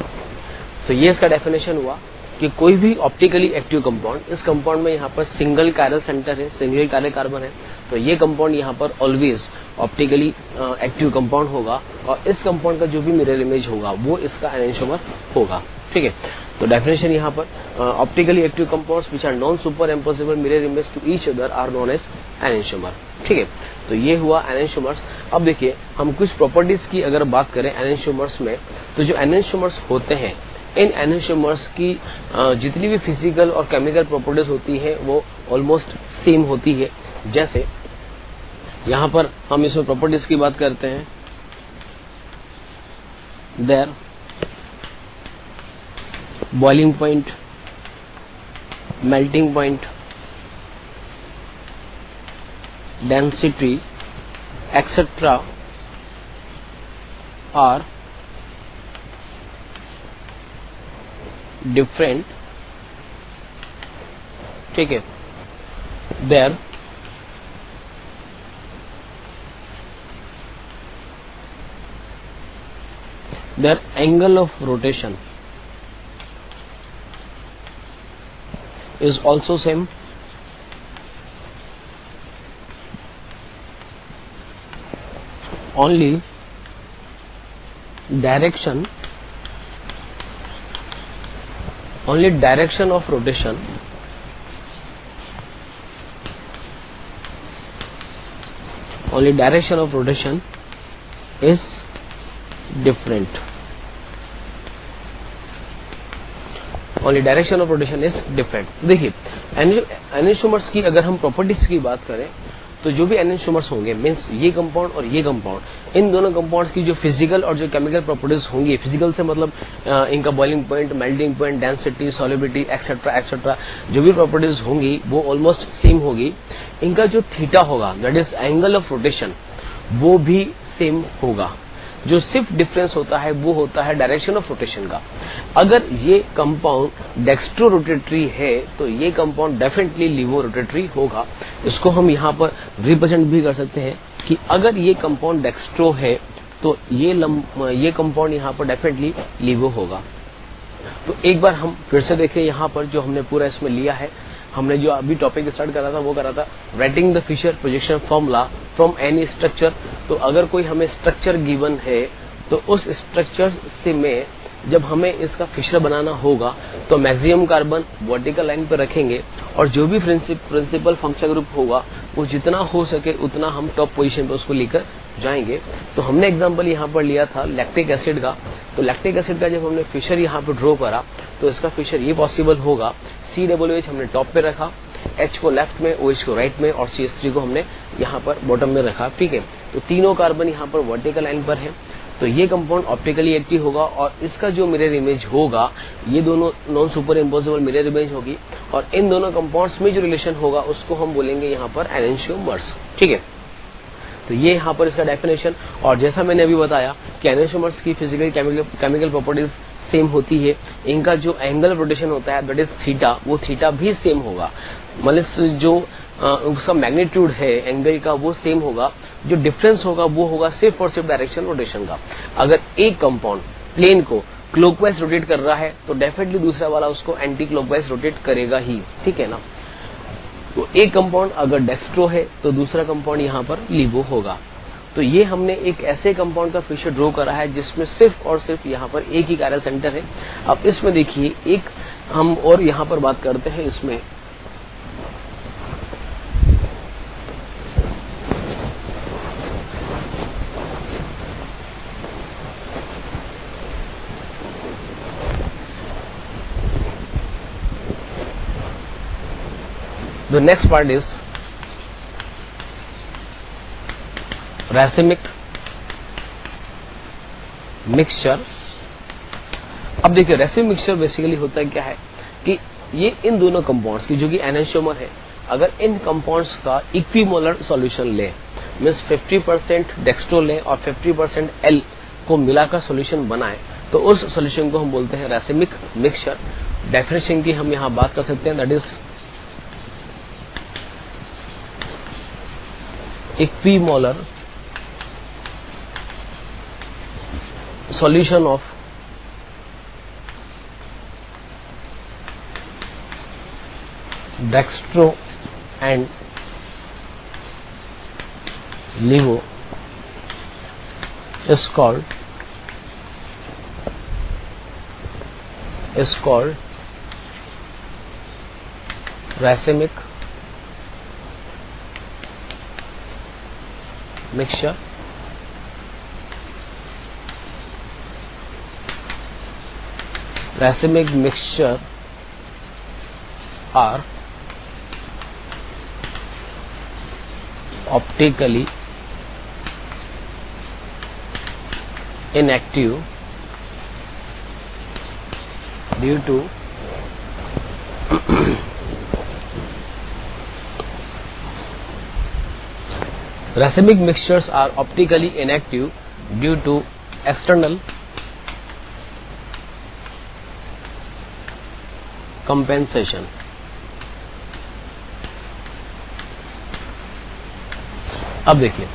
तो ये इसका डेफिनेशन हुआ कि कोई भी ऑप्टिकली एक्टिव कंपाउंड, इस कंपाउंड में यहाँ पर सिंगल कायरल सेंटर है, सिंगल कायरल कार्बन है, तो ये कंपाउंड यहाँ पर ऑलवेज ऑप्टिकली एक्टिव कंपाउंड होगा, और इस कंपाउंड का जो भी मिरर इमेज होगा वो इसका एनेंटियोमर होगा। ठीक है, तो डेफिनेशन यहाँ पर optically active compounds which are non super impossible mirror image to each other are known as enantiomer. ठीक है, तो ये हुआ एनेंटियोमर्स। अब देखिए हम कुछ प्रॉपर्टीज की अगर बात करें एनेंटियोमर्स में, तो जो एनेंटियोमर्स होते हैं इन एनेंटियोमर्स की जितनी भी फिजिकल और केमिकल प्रॉपर्टीज होती है वो ऑलमोस्ट सेम होती है। जैसे यहाँ पर हम इसमें प्रॉपर्टीज की बात करते हैं, their boiling point, melting point, density etcetera are different. ठीक है, their angle of rotation is also same, only direction of rotation is different. Only direction of rotation is different. देखिए एनोसोमर्स की अगर हम प्रॉपर्टीज की बात करें तो जो भी एनोसोमर्स होंगे मीन्स ये कंपाउंड और ये कंपाउंड, इन दोनों कंपाउंड्स की जो फिजिकल और जो केमिकल प्रॉपर्टीज होंगी, फिजिकल से मतलब इनका boiling point, melting point, density, solubility etcetera etcetera, जो भी प्रॉपर्टीज होंगी वो ऑलमोस्ट सेम होगी. इनका जो थीटा होगा that is angle of rotation वो भी सेम होगा. जो सिर्फ डिफरेंस होता है वो होता है डायरेक्शन ऑफ रोटेशन का. अगर ये कंपाउंड डेक्स्ट्रो रोटेटरी है तो ये कंपाउंड डेफिनेटली लीवो रोटेटरी होगा. इसको हम यहाँ पर रिप्रेजेंट भी कर सकते हैं कि अगर ये कंपाउंड डेक्स्ट्रो है तो ये कंपाउंड यहाँ पर डेफिनेटली लीवो होगा. तो एक बार हम फिर से देखें यहाँ पर जो हमने पूरा इसमें लिया है. हमने जो अभी टॉपिक स्टार्ट करा था वो करा था writing the Fischer projection formula from any structure. तो अगर कोई हमें स्ट्रक्चर गिवन है तो उस स्ट्रक्चर से में जब हमें इसका फिशर बनाना होगा तो मैक्सिमम कार्बन वर्टिकल लाइन पर रखेंगे और जो भी प्रिंसिपल फंक्शन ग्रुप होगा वो जितना हो सके उतना हम टॉप पोजीशन पे उसको लेकर जाएंगे. तो हमने एग्जांपल यहाँ पर लिया था लैक्टिक एसिड का. तो लैक्टिक एसिड का जब हमने फिशर यहाँ पर ड्रॉ करा तो इसका फिशर ये पॉसिबल होगा. COOH हमने टॉप पे रखा, H को लेफ्ट में, OH को राइट में और CH3 को हमने यहाँ पर बॉटम में रखा. ठीक है, तो तीनों कार्बन यहाँ पर वर्टिकल लाइन पर है. तो ये कंपाउंड ऑप्टिकली एक्टिव होगा और इसका जो मिरर इमेज होगा ये दोनों non super impossible mirror image होगी और इन दोनों कंपाउंड्स में जो रिलेशन होगा उसको हम बोलेंगे यहाँ पर एनोसोमर्स. ठीक है, तो ये यहाँ पर इसका डेफिनेशन. और जैसा मैंने अभी बताया कि एनोसोमर्स की फिजिकल केमिकल प्रॉपर्टीज सेम होती है. इनका जो एंगल रोटेशन होता है दैट इज थीटा, वो थीटा भी सेम होगा. मतलब जो उसका मैग्नीट्यूड है एंगल का वो सेम होगा. जो डिफरेंस होगा वो होगा सिर्फ और सिर्फ डायरेक्शन रोटेशन का. अगर एक कंपाउंड प्लेन को क्लॉकवाइज रोटेट कर रहा है तो डेफिनेटली दूसरा वाला उसको एंटी क्लॉकवाइज रोटेट करेगा ही. ठीक है ना. तो एक कंपाउंड अगर डेक्स्ट्रो है तो दूसरा कंपाउंड यहाँ पर लीवो होगा. तो ये हमने एक ऐसे कंपाउंड का फिशर ड्रॉ करा है जिसमें सिर्फ और सिर्फ यहाँ पर एक ही कायरल सेंटर है. अब इसमें देखिए एक हम और यहाँ पर बात करते हैं इसमें the next part is racemic mixture. अब देखिए racemic मिक्सचर बेसिकली होता है क्या है कि ये इन दोनों कंपाउंड्स की जो कि एनोसोमर है, अगर इन कंपाउंड्स का इक्विमोलर सॉल्यूशन ले मीन्स 50% डेक्स्ट्रो ले और 50% एल को मिलाकर सॉल्यूशन बनाए तो उस सॉल्यूशन को हम बोलते हैं रैसेमिक मिक्सचर. डेफिनेशन की हम यहाँ बात कर सकते हैं that is equimolar solution of dextro and levo is called racemic mixture. Racemic mixture are optically inactive due to racemic mixtures are optically inactive due to external compensation. अब देखिए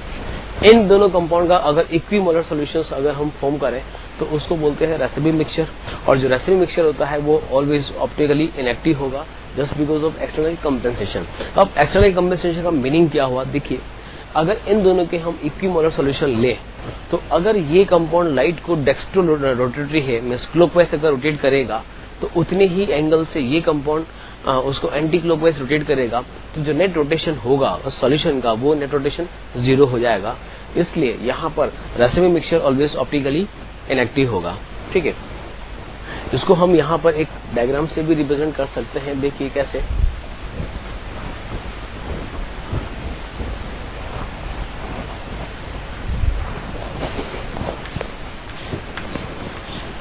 इन दोनों कंपाउंड का अगर इक्विमोलर सॉल्यूशंस अगर हम form करें तो उसको बोलते हैं रैसेमिक मिक्सचर. और जो रैसेमिक मिक्सचर होता है वो ऑलवेज ऑप्टिकली इनएक्टिव होगा just because of external compensation. अब एक्सटर्नल कंपेंसेशन का मीनिंग क्या हुआ देखिए, अगर इन दोनों के हम इक्विमोलर सॉल्यूशन लें तो अगर ये कंपाउंड लाइट को डेक्स्ट्रो रोटेटरी है, मींस क्लॉकवाइज अगर रोटेट करेगा तो उतने ही एंगल से ये कंपाउंड उसको एंटी क्लॉकवाइज रोटेट करेगा, तो जो नेट रोटेशन होगा उस सॉल्यूशन का वो नेट रोटेशन 0 हो जाएगा। इसलिए यहाँ पर रासायनिक मिक्सचर ऑलवेज ऑप्टिकली इनएक्टिव होगा। ठीक है, इसको हम यहाँ पर एक डायग्राम से भी रिप्रेजेंट कर सकते हैं। देखिए कैसे,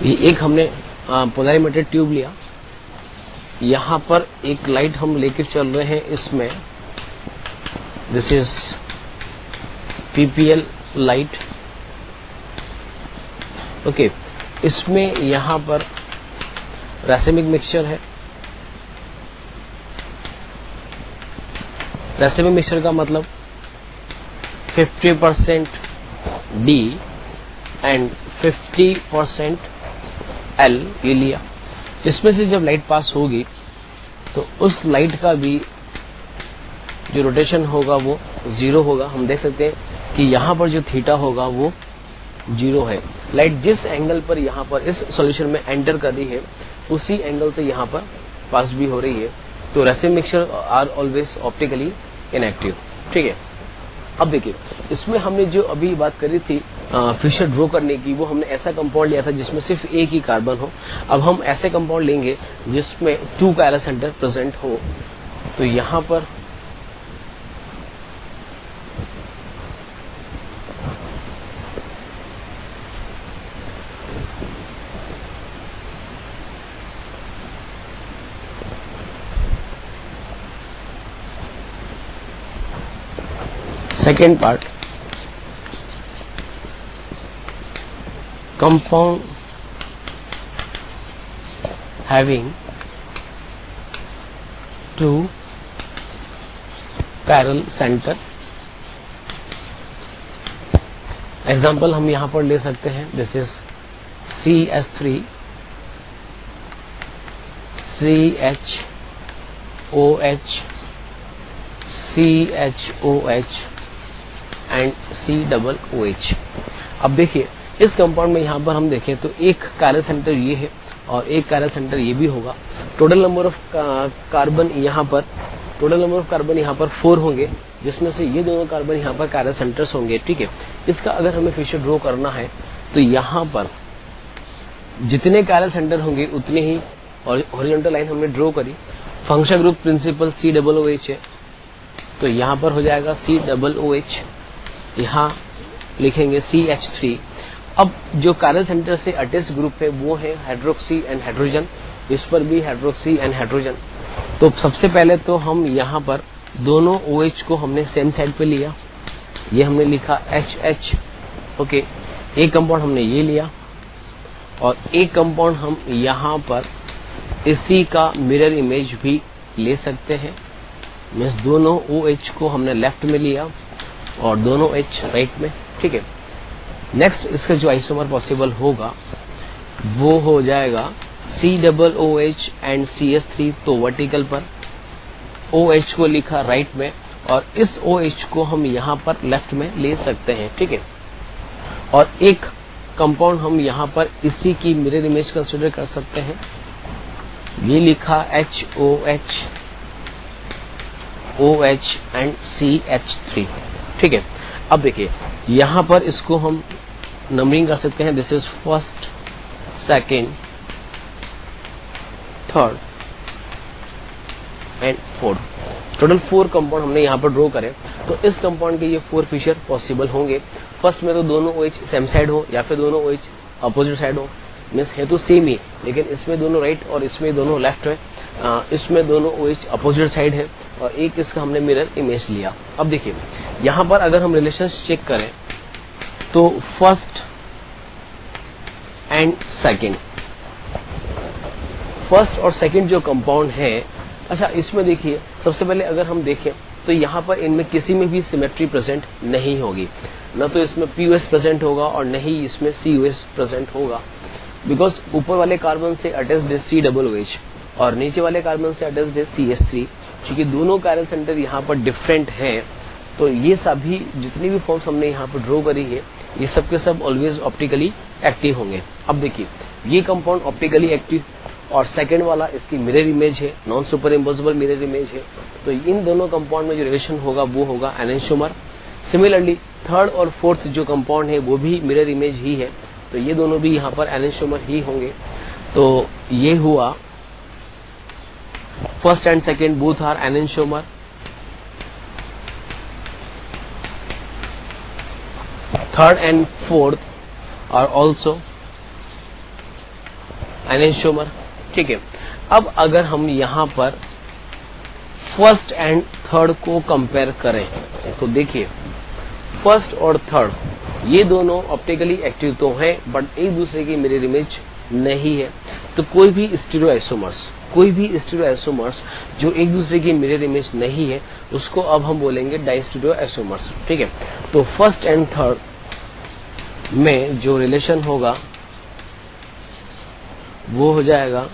ये एक हमने पोलैरिमेटेड ट्यूब लिया, यहाँ पर एक लाइट हम लेके चल रहे हैं, इसमें this is PPL light. Okay, इसमें यहाँ पर रासायनिक मिक्सचर है। रासायनिक मिक्सचर का मतलब 50% D एंड 50% L ये लिया। इसमें से जब लाइट पास होगी तो उस लाइट का भी जो रोटेशन होगा वो 0 होगा। हम देख सकते हैं कि यहाँ पर जो थीटा होगा वो 0 है। लाइट जिस एंगल पर यहाँ पर इस सॉल्यूशन में एंटर कर रही है उसी एंगल से यहाँ पर पास भी हो रही है। तो रासायनिक mixture are always optically inactive. ठीक है, अब देखिए इसमें हमने जो अभी बात करी थी फिशर ड्रॉ करने की, वो हमने ऐसा कंपाउंड लिया था जिसमें सिर्फ एक ही कार्बन हो। अब हम ऐसे कंपाउंड लेंगे जिसमें 2 कायरल सेंटर प्रेजेंट हो। तो यहाँ पर second part, compound having 2 chiral center। Example हम यहाँ पर ले सकते हैं, this is CH3 CHOH CHOH and COOH। अब देखिए इस कंपाउंड में यहाँ पर हम देखें तो एक कायरल सेंटर ये है और एक कायरल सेंटर ये भी होगा। टोटल नंबर ऑफ कार्बन यहाँ पर 4 होंगे, जिसमें से ये दोनों कार्बन यहाँ पर कायरल सेंटर्स होंगे। ठीक है, इसका अगर हमें फिशर ड्रॉ करना है तो यहाँ पर जितने कायरल सेंटर होंगे उतने ही, और हॉरिजॉन्टल लाइन हमने ड्रॉ करी। फंक्शन ग्रुप प्रिंसिपल COOH है, तो यहाँ पर हो जाएगा COOH, यहाँ लिखेंगे CH3। अब जो कायरल सेंटर से अटैच ग्रुप है वो है हाइड्रोक्सी एंड हाइड्रोजन, इस पर भी हाइड्रोक्सी एंड हाइड्रोजन। तो सबसे पहले तो हम यहाँ पर दोनों OH को हमने सेम साइड पे लिया, ये हमने लिखा HH। ओके, एक कंपाउंड हमने ये लिया और एक कंपाउंड हम यहाँ पर इसी का मिरर इमेज भी ले सकते हैं। मीन्स दोनों OH को हमने लेफ्ट में लिया और दोनों H राइट में। ठीक है, नेक्स्ट इसका जो आइसोमर पॉसिबल होगा वो हो जाएगा COOH एंड CH3, तो वर्टिकल पर OH को लिखा राइट में और इस OH को हम यहाँ पर लेफ्ट में ले सकते हैं। ठीक है, और एक कंपाउंड हम यहाँ पर इसी की मिरर इमेज कंसिडर कर सकते हैं, ये लिखा HOH OH एंड CH3। ठीक है, अब देखिए यहाँ पर इसको हम नंबरिंग कर सकते हैं, this is first, second, third and fourth. Total 4 compound हमने यहाँ पर ड्रॉ करे, तो इस कंपाउंड के ये 4 फिशर पॉसिबल होंगे। फर्स्ट में तो दोनों OH सेम साइड हो या फिर दोनों OH अपोजिट साइड हो, मीन्स है तो सेम ही, लेकिन इसमें दोनों राइट और इसमें दोनों लेफ्ट है। इसमें दोनों OH अपोजिट साइड है और एक इसका हमने मिरर इमेज लिया। अब देखिए यहाँ पर अगर हम रिलेशन चेक करें तो फर्स्ट एंड सेकेंड, फर्स्ट और सेकेंड जो कंपाउंड है, अच्छा इसमें देखिए सबसे पहले अगर हम देखें तो यहाँ पर इनमें किसी में भी सिमेट्री प्रेजेंट नहीं होगी, न तो इसमें POS प्रेजेंट होगा और न ही इसमें COS प्रेजेंट होगा, बिकॉज ऊपर वाले कार्बन से अटैच्ड है COOH और नीचे वाले कार्बन से अटैच्ड है CH3। क्योंकि दोनों कायरल सेंटर यहाँ पर डिफरेंट है तो ये सभी जितनी भी फॉर्म्स हमने यहाँ पर ड्रॉ करी है ये सब के सब ऑलवेज ऑप्टिकली एक्टिव होंगे। अब देखिए ये कंपाउंड ऑप्टिकली एक्टिव और सेकंड वाला इसकी मिरर इमेज है, non super impossible mirror image है। तो इन दोनों कंपाउंड में जो रिलेशन होगा वो होगा एनेंटियोमर। सिमिलरली थर्ड और फोर्थ जो कंपाउंड है वो भी मिरर इमेज ही है, तो ये दोनों भी यहाँ पर एनेंटियोमर ही होंगे। तो ये हुआ first and second both are enantiomer. Third and fourth are also enantiomer. ठीक है, अब अगर हम यहाँ पर फर्स्ट एंड थर्ड को कंपेयर करें तो देखिए फर्स्ट और थर्ड ये दोनों ऑप्टिकली एक्टिव तो हैं बट एक दूसरे की मिरर इमेज नहीं है। तो कोई भी स्टीरियोआइसोमर्स जो एक दूसरे की मिरर इमेज नहीं है उसको अब हम बोलेंगे डाइस्टीरियोआइसोमर्स। ठीक है, तो फर्स्ट एंड थर्ड में जो रिलेशन होगा वो हो जाएगा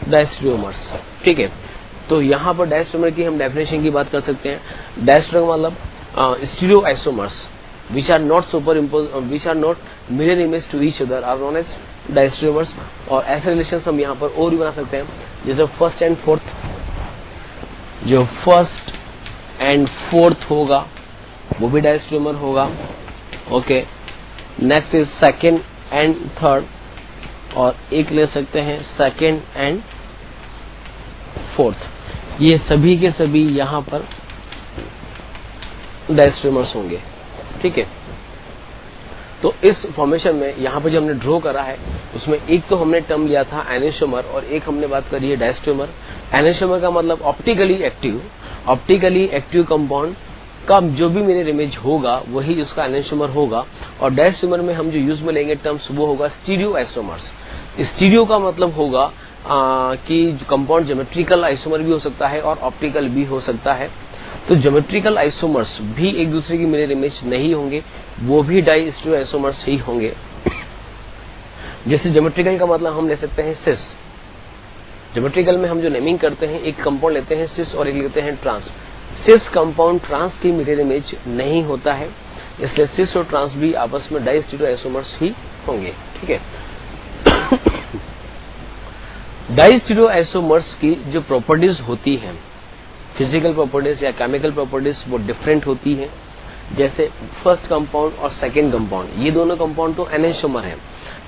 डायस्टेरियोमर्स। ठीक है, तो यहाँ पर डायस्टेरियोमर की हम डेफिनेशन की बात कर सकते हैं। डायस्टेरियोमर मतलब stereoisomers which are not which are not mirror image to each other are known as diastereomers. और ऐसे रिलेशंस हम यहाँ पर और भी बना सकते हैं, जैसे फर्स्ट एंड फोर्थ, जो फर्स्ट एंड फोर्थ होगा वो भी डायस्टेरियोमर होगा। Okay, next is second and third, और एक ले सकते हैं सेकेंड एंड फोर्थ। ये सभी के सभी यहाँ पर डायस्टेरियोमर्स होंगे। ठीक है, तो इस फॉर्मेशन में यहाँ पर जो हमने ड्रॉ करा है उसमें एक तो हमने टर्म लिया था एनेंटियोमर और एक हमने बात करी है डायस्टेरियोमर। एनेंटियोमर का मतलब ऑप्टिकली एक्टिव कंपाउंड का जो भी मिरर इमेज होगा वही उसका एनेंटियोमर होगा। और डायस्टेरियोमर में हम जो यूज में लेंगे टर्म्स वो होगा स्टीरियोआइसोमर्स। स्टीरियो का मतलब होगा कि कंपाउंड ज्योमेट्रिकल आइसोमर भी हो सकता है और ऑप्टिकल भी हो सकता है। तो ज्योमेट्रिकल आइसोमर्स भी एक दूसरे की मिरर इमेज नहीं होंगे, वो भी डाइस्टीरियोआइसोमर्स ही होंगे। जैसे ज्योमेट्रिकल का मतलब हम ले सकते हैं सिस। ज्योमेट्रिकल में हम जो नेमिंग करते हैं एक कंपाउंड लेते हैं सिस और एक लेते हैं ट्रांस। सिस कंपाउंड ट्रांस की मिरर इमेज नहीं होता है, इसलिए सिस और ट्रांस भी आपस में डाइस्टीरियोआइसोमर्स ही होंगे। ठीक है, डाइस्टीरियोआइसोमर्स की जो प्रॉपर्टीज होती हैं, फिजिकल प्रॉपर्टीज या केमिकल प्रॉपर्टीज, वो डिफरेंट होती है। जैसे फर्स्ट कंपाउंड और सेकेंड कंपाउंड, ये दोनों कंपाउंड तो एनेंटियोमर है।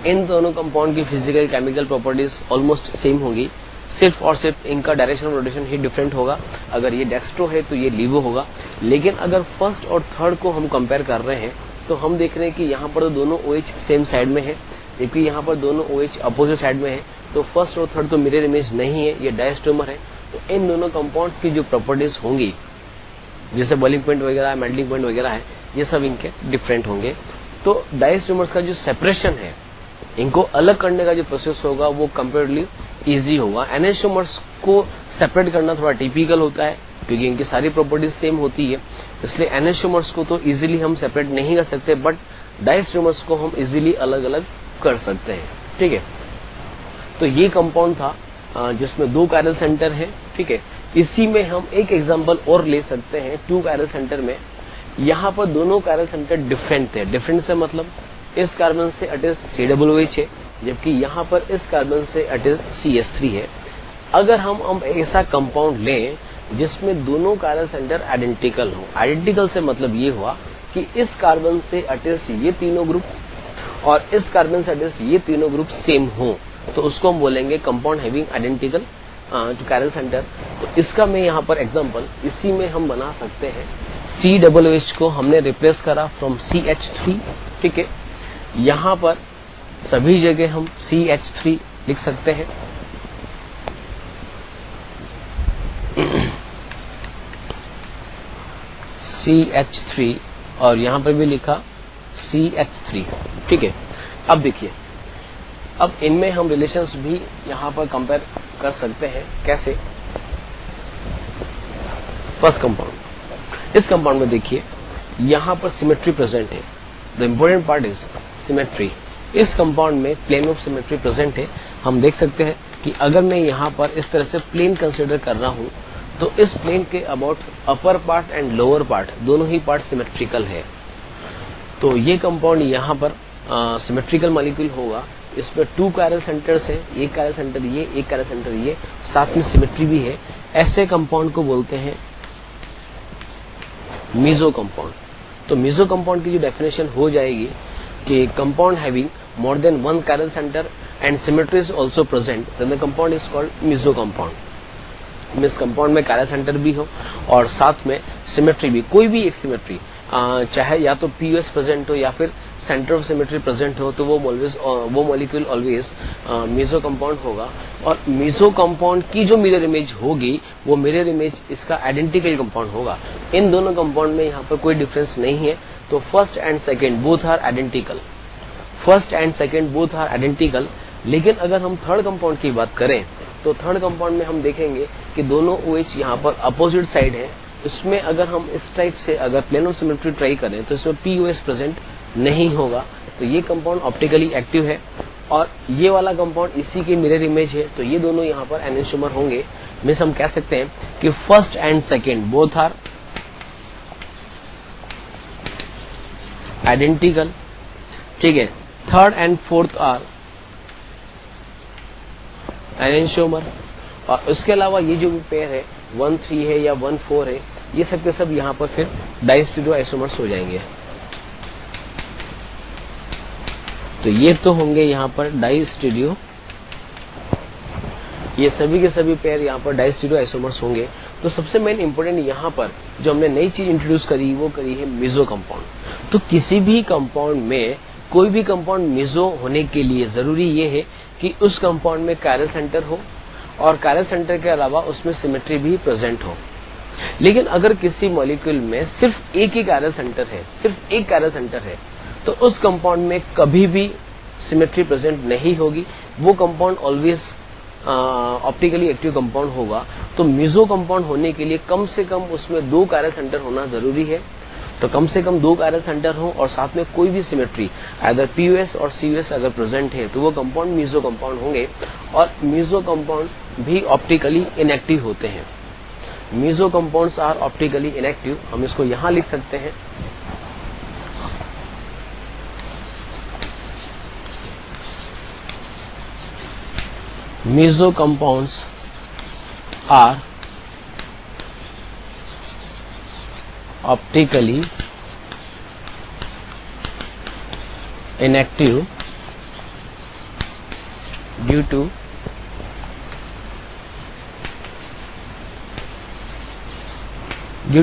इन दोनों कंपाउंड की physical chemical properties almost same होगी, सिर्फ और सिर्फ इनका direction of rotation he different होगा। अगर ये डेक्स्ट्रो है तो ये लीवो होगा। लेकिन अगर फर्स्ट और थर्ड को हम कंपेयर कर रहे हैं तो हम देख रहे हैं कि यहाँ पर दोनों OH सेम साइड में है, जबकि यहाँ पर दोनों OH अपोजिट साइड में है। तो फर्स्ट और थर्ड तो मिरर इमेज नहीं है, ये डायस्टेरियोमर है। तो इन दोनों कंपाउंड्स की जो प्रॉपर्टीज होंगी, जैसे बॉइलिंग पॉइंट वगैरह, मेल्टिंग पॉइंट वगैरह है, ये सब इनके डिफरेंट होंगे। तो डायस्टेरियोमर्स का जो सेपरेशन है, इनको अलग करने का जो प्रोसेस होगा वो कंपेरेटिवली इजी होगा। एनेंटियोमर्स को सेपरेट करना थोड़ा टिपिकल होता है क्योंकि इनकी सारी प्रॉपर्टीज सेम होती है, इसलिए एनेंटियोमर्स को तो इजीली हम सेपरेट नहीं कर सकते, बट डायस्टेरियोमर्स को हम इजीली अलग अलग कर सकते हैं। ठीक है, तो ये कंपाउंड था जिसमें 2 कायरल सेंटर है। ठीक है, इसी में हम एक एग्जांपल और ले सकते हैं 2 कायरल सेंटर में। यहाँ पर दोनों कायरल सेंटर डिफरेंट थे। डिफरेंट से मतलब इस कार्बन से अटैच COOH है, जबकि यहाँ पर इस कार्बन से अटैच CH3 है। अगर हम ऐसा कंपाउंड लें जिसमें दोनों कायरल सेंटर आइडेंटिकल हो, आइडेंटिकल से मतलब ये हुआ कि इस कार्बन से अटैच ये तीनों ग्रुप और इस कार्बन से अटैच ये तीनों ग्रुप सेम हो, तो उसको हम बोलेंगे compound having identical chiral centre. तो इसका मैं यहाँ पर एग्जांपल इसी में हम बना सकते हैं। COOH को हमने रिप्लेस करा फ्रॉम CH3। ठीक है, यहाँ पर सभी जगह हम CH3 लिख सकते हैं। CH3 और यहाँ पर भी लिखा CH3। ठीक है, अब देखिए, अब इनमें हम रिलेशंस भी यहाँ पर कंपेयर कर सकते हैं। कैसे? फर्स्ट कंपाउंड, इस कंपाउंड में देखिए यहाँ पर सिमेट्री प्रेजेंट है। The important part is symmetry. इस कंपाउंड में प्लेन ऑफ सिमेट्री प्रेजेंट है। हम देख सकते हैं कि अगर मैं यहाँ पर इस तरह से प्लेन कंसिडर कर रहा हूँ तो इस प्लेन के about upper part and lower part दोनों ही पार्ट सिमेट्रिकल है। तो ये कंपाउंड यहाँ पर सिमेट्रिकल मॉलिक्यूल होगा। इसमें 2 कायरल सेंटर्स है, एक कायरल सेंटर ये, एक कायरल सेंटर ये, साथ में सिमेट्री भी है। ऐसे कंपाउंड को बोलते हैं मीजो कंपाउंड। तो मीजो कंपाउंड की जो डेफिनेशन हो जाएगी कि compound having more than 1 chiral centre and symmetry is also present, then the compound is called meso compound. Means compound में कायरल सेंटर भी हो और साथ में सिमेट्री भी, कोई भी एक सिमेट्री, चाहे या तो पीयूएस प्रेजेंट हो या फिर सेंटर ऑफ सिमेट्री प्रेजेंट हो, तो वो मॉलिक्यूल ऑलवेज मीजो कंपाउंड होगा। और मीजो कंपाउंड की जो मिरर इमेज होगी वो मिरर इमेज इसका आइडेंटिकल कंपाउंड होगा। इन दोनों कंपाउंड में यहाँ पर कोई डिफरेंस नहीं है। तो first and second both are identical, first and second both are identical. लेकिन अगर हम थर्ड कंपाउंड की बात करें तो थर्ड कंपाउंड में हम देखेंगे कि दोनों OH यहाँ पर अपोजिट साइड है। इसमें अगर हम इस टाइप से अगर प्लेन ऑफ सिमेट्री ट्राई करें तो इसमें POS प्रेजेंट नहीं होगा। तो ये कंपाउंड ऑप्टिकली एक्टिव है और ये वाला कंपाउंड इसी के मिरर इमेज है। तो ये दोनों यहाँ पर एनेंटियोमर होंगे। मीन्स हम कह सकते हैं कि first and second both are identical, ठीक है। Third and fourth are enantiomer. और उसके अलावा ये जो भी पेयर है 1,3 है या 1,4 है, ये सब के सब यहाँ पर फिर डाइस्टीरियो आइसोमर्स हो जाएंगे। तो ये तो होंगे यहाँ पर डाइस्टीरियो, ये सभी के सभी पेयर यहाँ पर डाइस्टीरियो आइसोमर्स होंगे। तो सबसे मेन इंपोर्टेंट यहाँ पर जो हमने नई चीज इंट्रोड्यूस करी वो करी है मीजो कंपाउंड। तो किसी भी कंपाउंड में कोई भी कंपाउंड मीजो होने के लिए जरूरी ये है कि उस कंपाउंड में कायरल सेंटर हो और कायरल सेंटर के अलावा उसमें सिमेट्री भी प्रेजेंट हो। लेकिन अगर किसी मॉलिक्यूल में सिर्फ एक ही कायरल सेंटर है, सिर्फ एक कायरल सेंटर है, तो उस कंपाउंड में कभी भी सिमेट्री प्रेजेंट नहीं होगी। वो compound always optically active compound होगा। तो मीजो कंपाउंड होने के लिए कम से कम उसमें 2 कायरल सेंटर होना जरूरी है। तो कम से कम 2 कायरल सेंटर हो और साथ में कोई भी सिमेट्री अगर POS और COS अगर प्रेजेंट है तो वो कंपाउंड मीजो कंपाउंड होंगे। और मीजो कंपाउंड भी ऑप्टिकली इनएक्टिव होते हैं। Meso compounds are optically inactive. हम इसको यहां लिख सकते हैं meso compounds are optically inactive due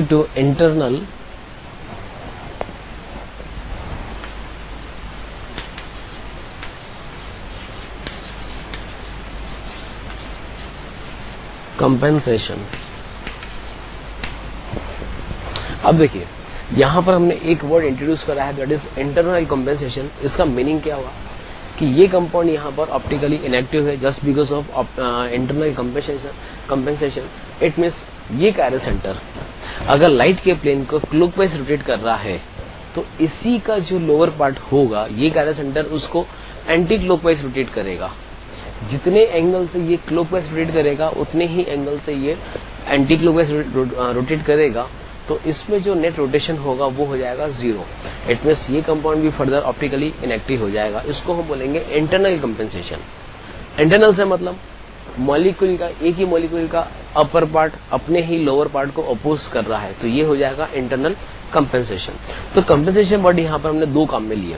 to internal compensation। अब देखिए यहाँ पर हमने एक वर्ड इंट्रोड्यूस करा है, दैट इज इंटरनल कंपेंसेशन। इसका मीनिंग क्या हुआ कि ये कंपाउंड यहाँ पर ऑप्टिकली इनएक्टिव है just because of internal compensation. It means ये कायरल सेंटर अगर लाइट के प्लेन को क्लॉकवाइज रोटेट कर रहा है तो इसी का जो लोअर पार्ट होगा ये कायरल सेंटर उसको एंटी क्लॉकवाइज रोटेट करेगा। जितने एंगल से ये क्लॉकवाइज रोटेट करेगा उतने ही एंगल से ये एंटी क्लॉकवाइज रोटेट करेगा। तो इसमें जो नेट रोटेशन होगा वो हो जाएगा 0। इट मीन्स ये कंपाउंड भी फर्दर ऑप्टिकली इनएक्टिव हो जाएगा। इसको हम बोलेंगे इंटरनल कंपेंसेशन। इंटरनल से मतलब मॉलिक्यूल का, एक ही मॉलिक्यूल का अपर पार्ट अपने ही लोअर पार्ट को अपोज कर रहा है, तो ये हो जाएगा इंटरनल कंपेंसेशन। तो कंपेंसेशन वर्ड यहाँ पर हमने 2 काम में लिया।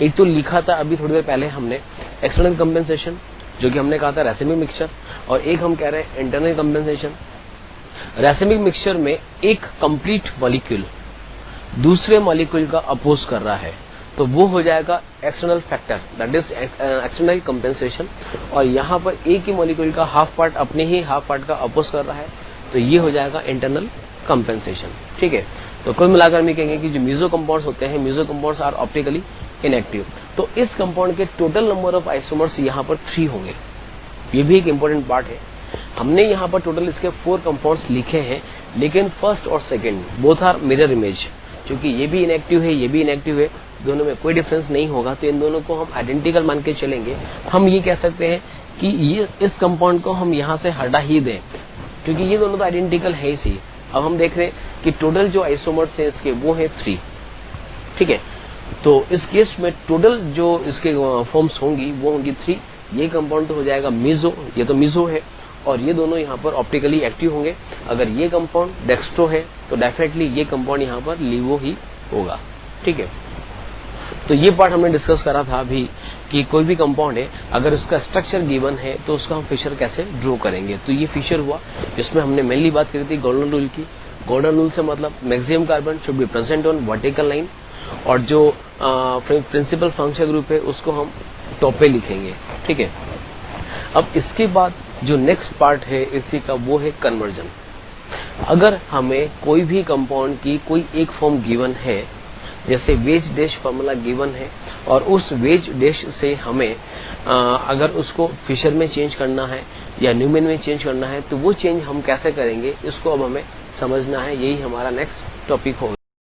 एक तो लिखा था अभी थोड़ी देर पहले हमने एक्सटर्नल कंपेंसेशन, जो कि हमने कहा था रैसिमिक मिक्सचर, और एक हम कह रहे हैं इंटरनल कंपेंसेशन। रैसिमिक मिक्सचर में एक कंप्लीट मॉलिक्यूल दूसरे मॉलिक्यूल का अपोज कर रहा है तो वो हो जाएगा external factor, that is external compensation. और यहाँ पर एक ही मॉलिक्यूल का हाफ पार्ट अपने ही हाफ पार्ट का अपोज कर रहा है तो ये हो जाएगा इंटरनल कंपेंसेशन। ठीक है, तो कुल मिलाकर हम कहेंगे कि जो मीजो कंपाउंड्स होते हैं, meso compounds are optically inactive. तो इस कंपाउंड के टोटल नंबर ऑफ आइसोमर्स यहाँ पर 3 होंगे। ये भी एक इंपॉर्टेंट पार्ट है। हमने यहाँ पर टोटल इसके 4 कंपाउंड्स लिखे हैं, लेकिन फर्स्ट और second both are mirror image. क्योंकि ये भी इनएक्टिव है, ये भी इनएक्टिव है, दोनों में कोई डिफरेंस नहीं होगा, तो इन दोनों को हम आइडेंटिकल मान के चलेंगे। हम ये कह सकते हैं कि ये इस कंपाउंड को हम यहाँ से हटा ही दें, क्योंकि ये दोनों तो आइडेंटिकल है ही सही। अब हम देख रहे हैं कि टोटल जो आइसोमर्स है इसके वो है 3, ठीक है। तो इस केस में टोटल जो इसके फॉर्म्स होंगी वो होंगी 3। ये कंपाउंड तो हो जाएगा मीजो, ये तो मीजो है, और ये दोनों यहाँ पर ऑप्टिकली एक्टिव होंगे। अगर ये कंपाउंड डेक्स्ट्रो है तो डेफिनेटली ये कंपाउंड यहाँ पर लीवो ही होगा, ठीक है। तो ये पार्ट हमने डिस्कस करा था अभी कि कोई भी कंपाउंड है अगर उसका स्ट्रक्चर गिवन है तो उसका हम फिशर कैसे ड्रॉ करेंगे। तो ये फिशर हुआ जिसमें हमने मेनली बात करी थी गोल्डन रूल की। गोल्डन रूल से मतलब maximum carbon should be present on vertical line, और जो प्रिंसिपल फंक्शन ग्रुप है उसको हम टॉप पे लिखेंगे, ठीक है। अब इसके बाद जो नेक्स्ट पार्ट है इसी का वो है कन्वर्जन। अगर हमें कोई भी कंपाउंड की कोई एक फॉर्म गिवन है, जैसे वेज डैश फॉर्मूला गिवन है, और उस वेज डैश से हमें अगर उसको फिशर में चेंज करना है या न्यूमैन में चेंज करना है तो वो चेंज हम कैसे करेंगे इसको अब हमें समझना है। यही हमारा नेक्स्ट टॉपिक होगा।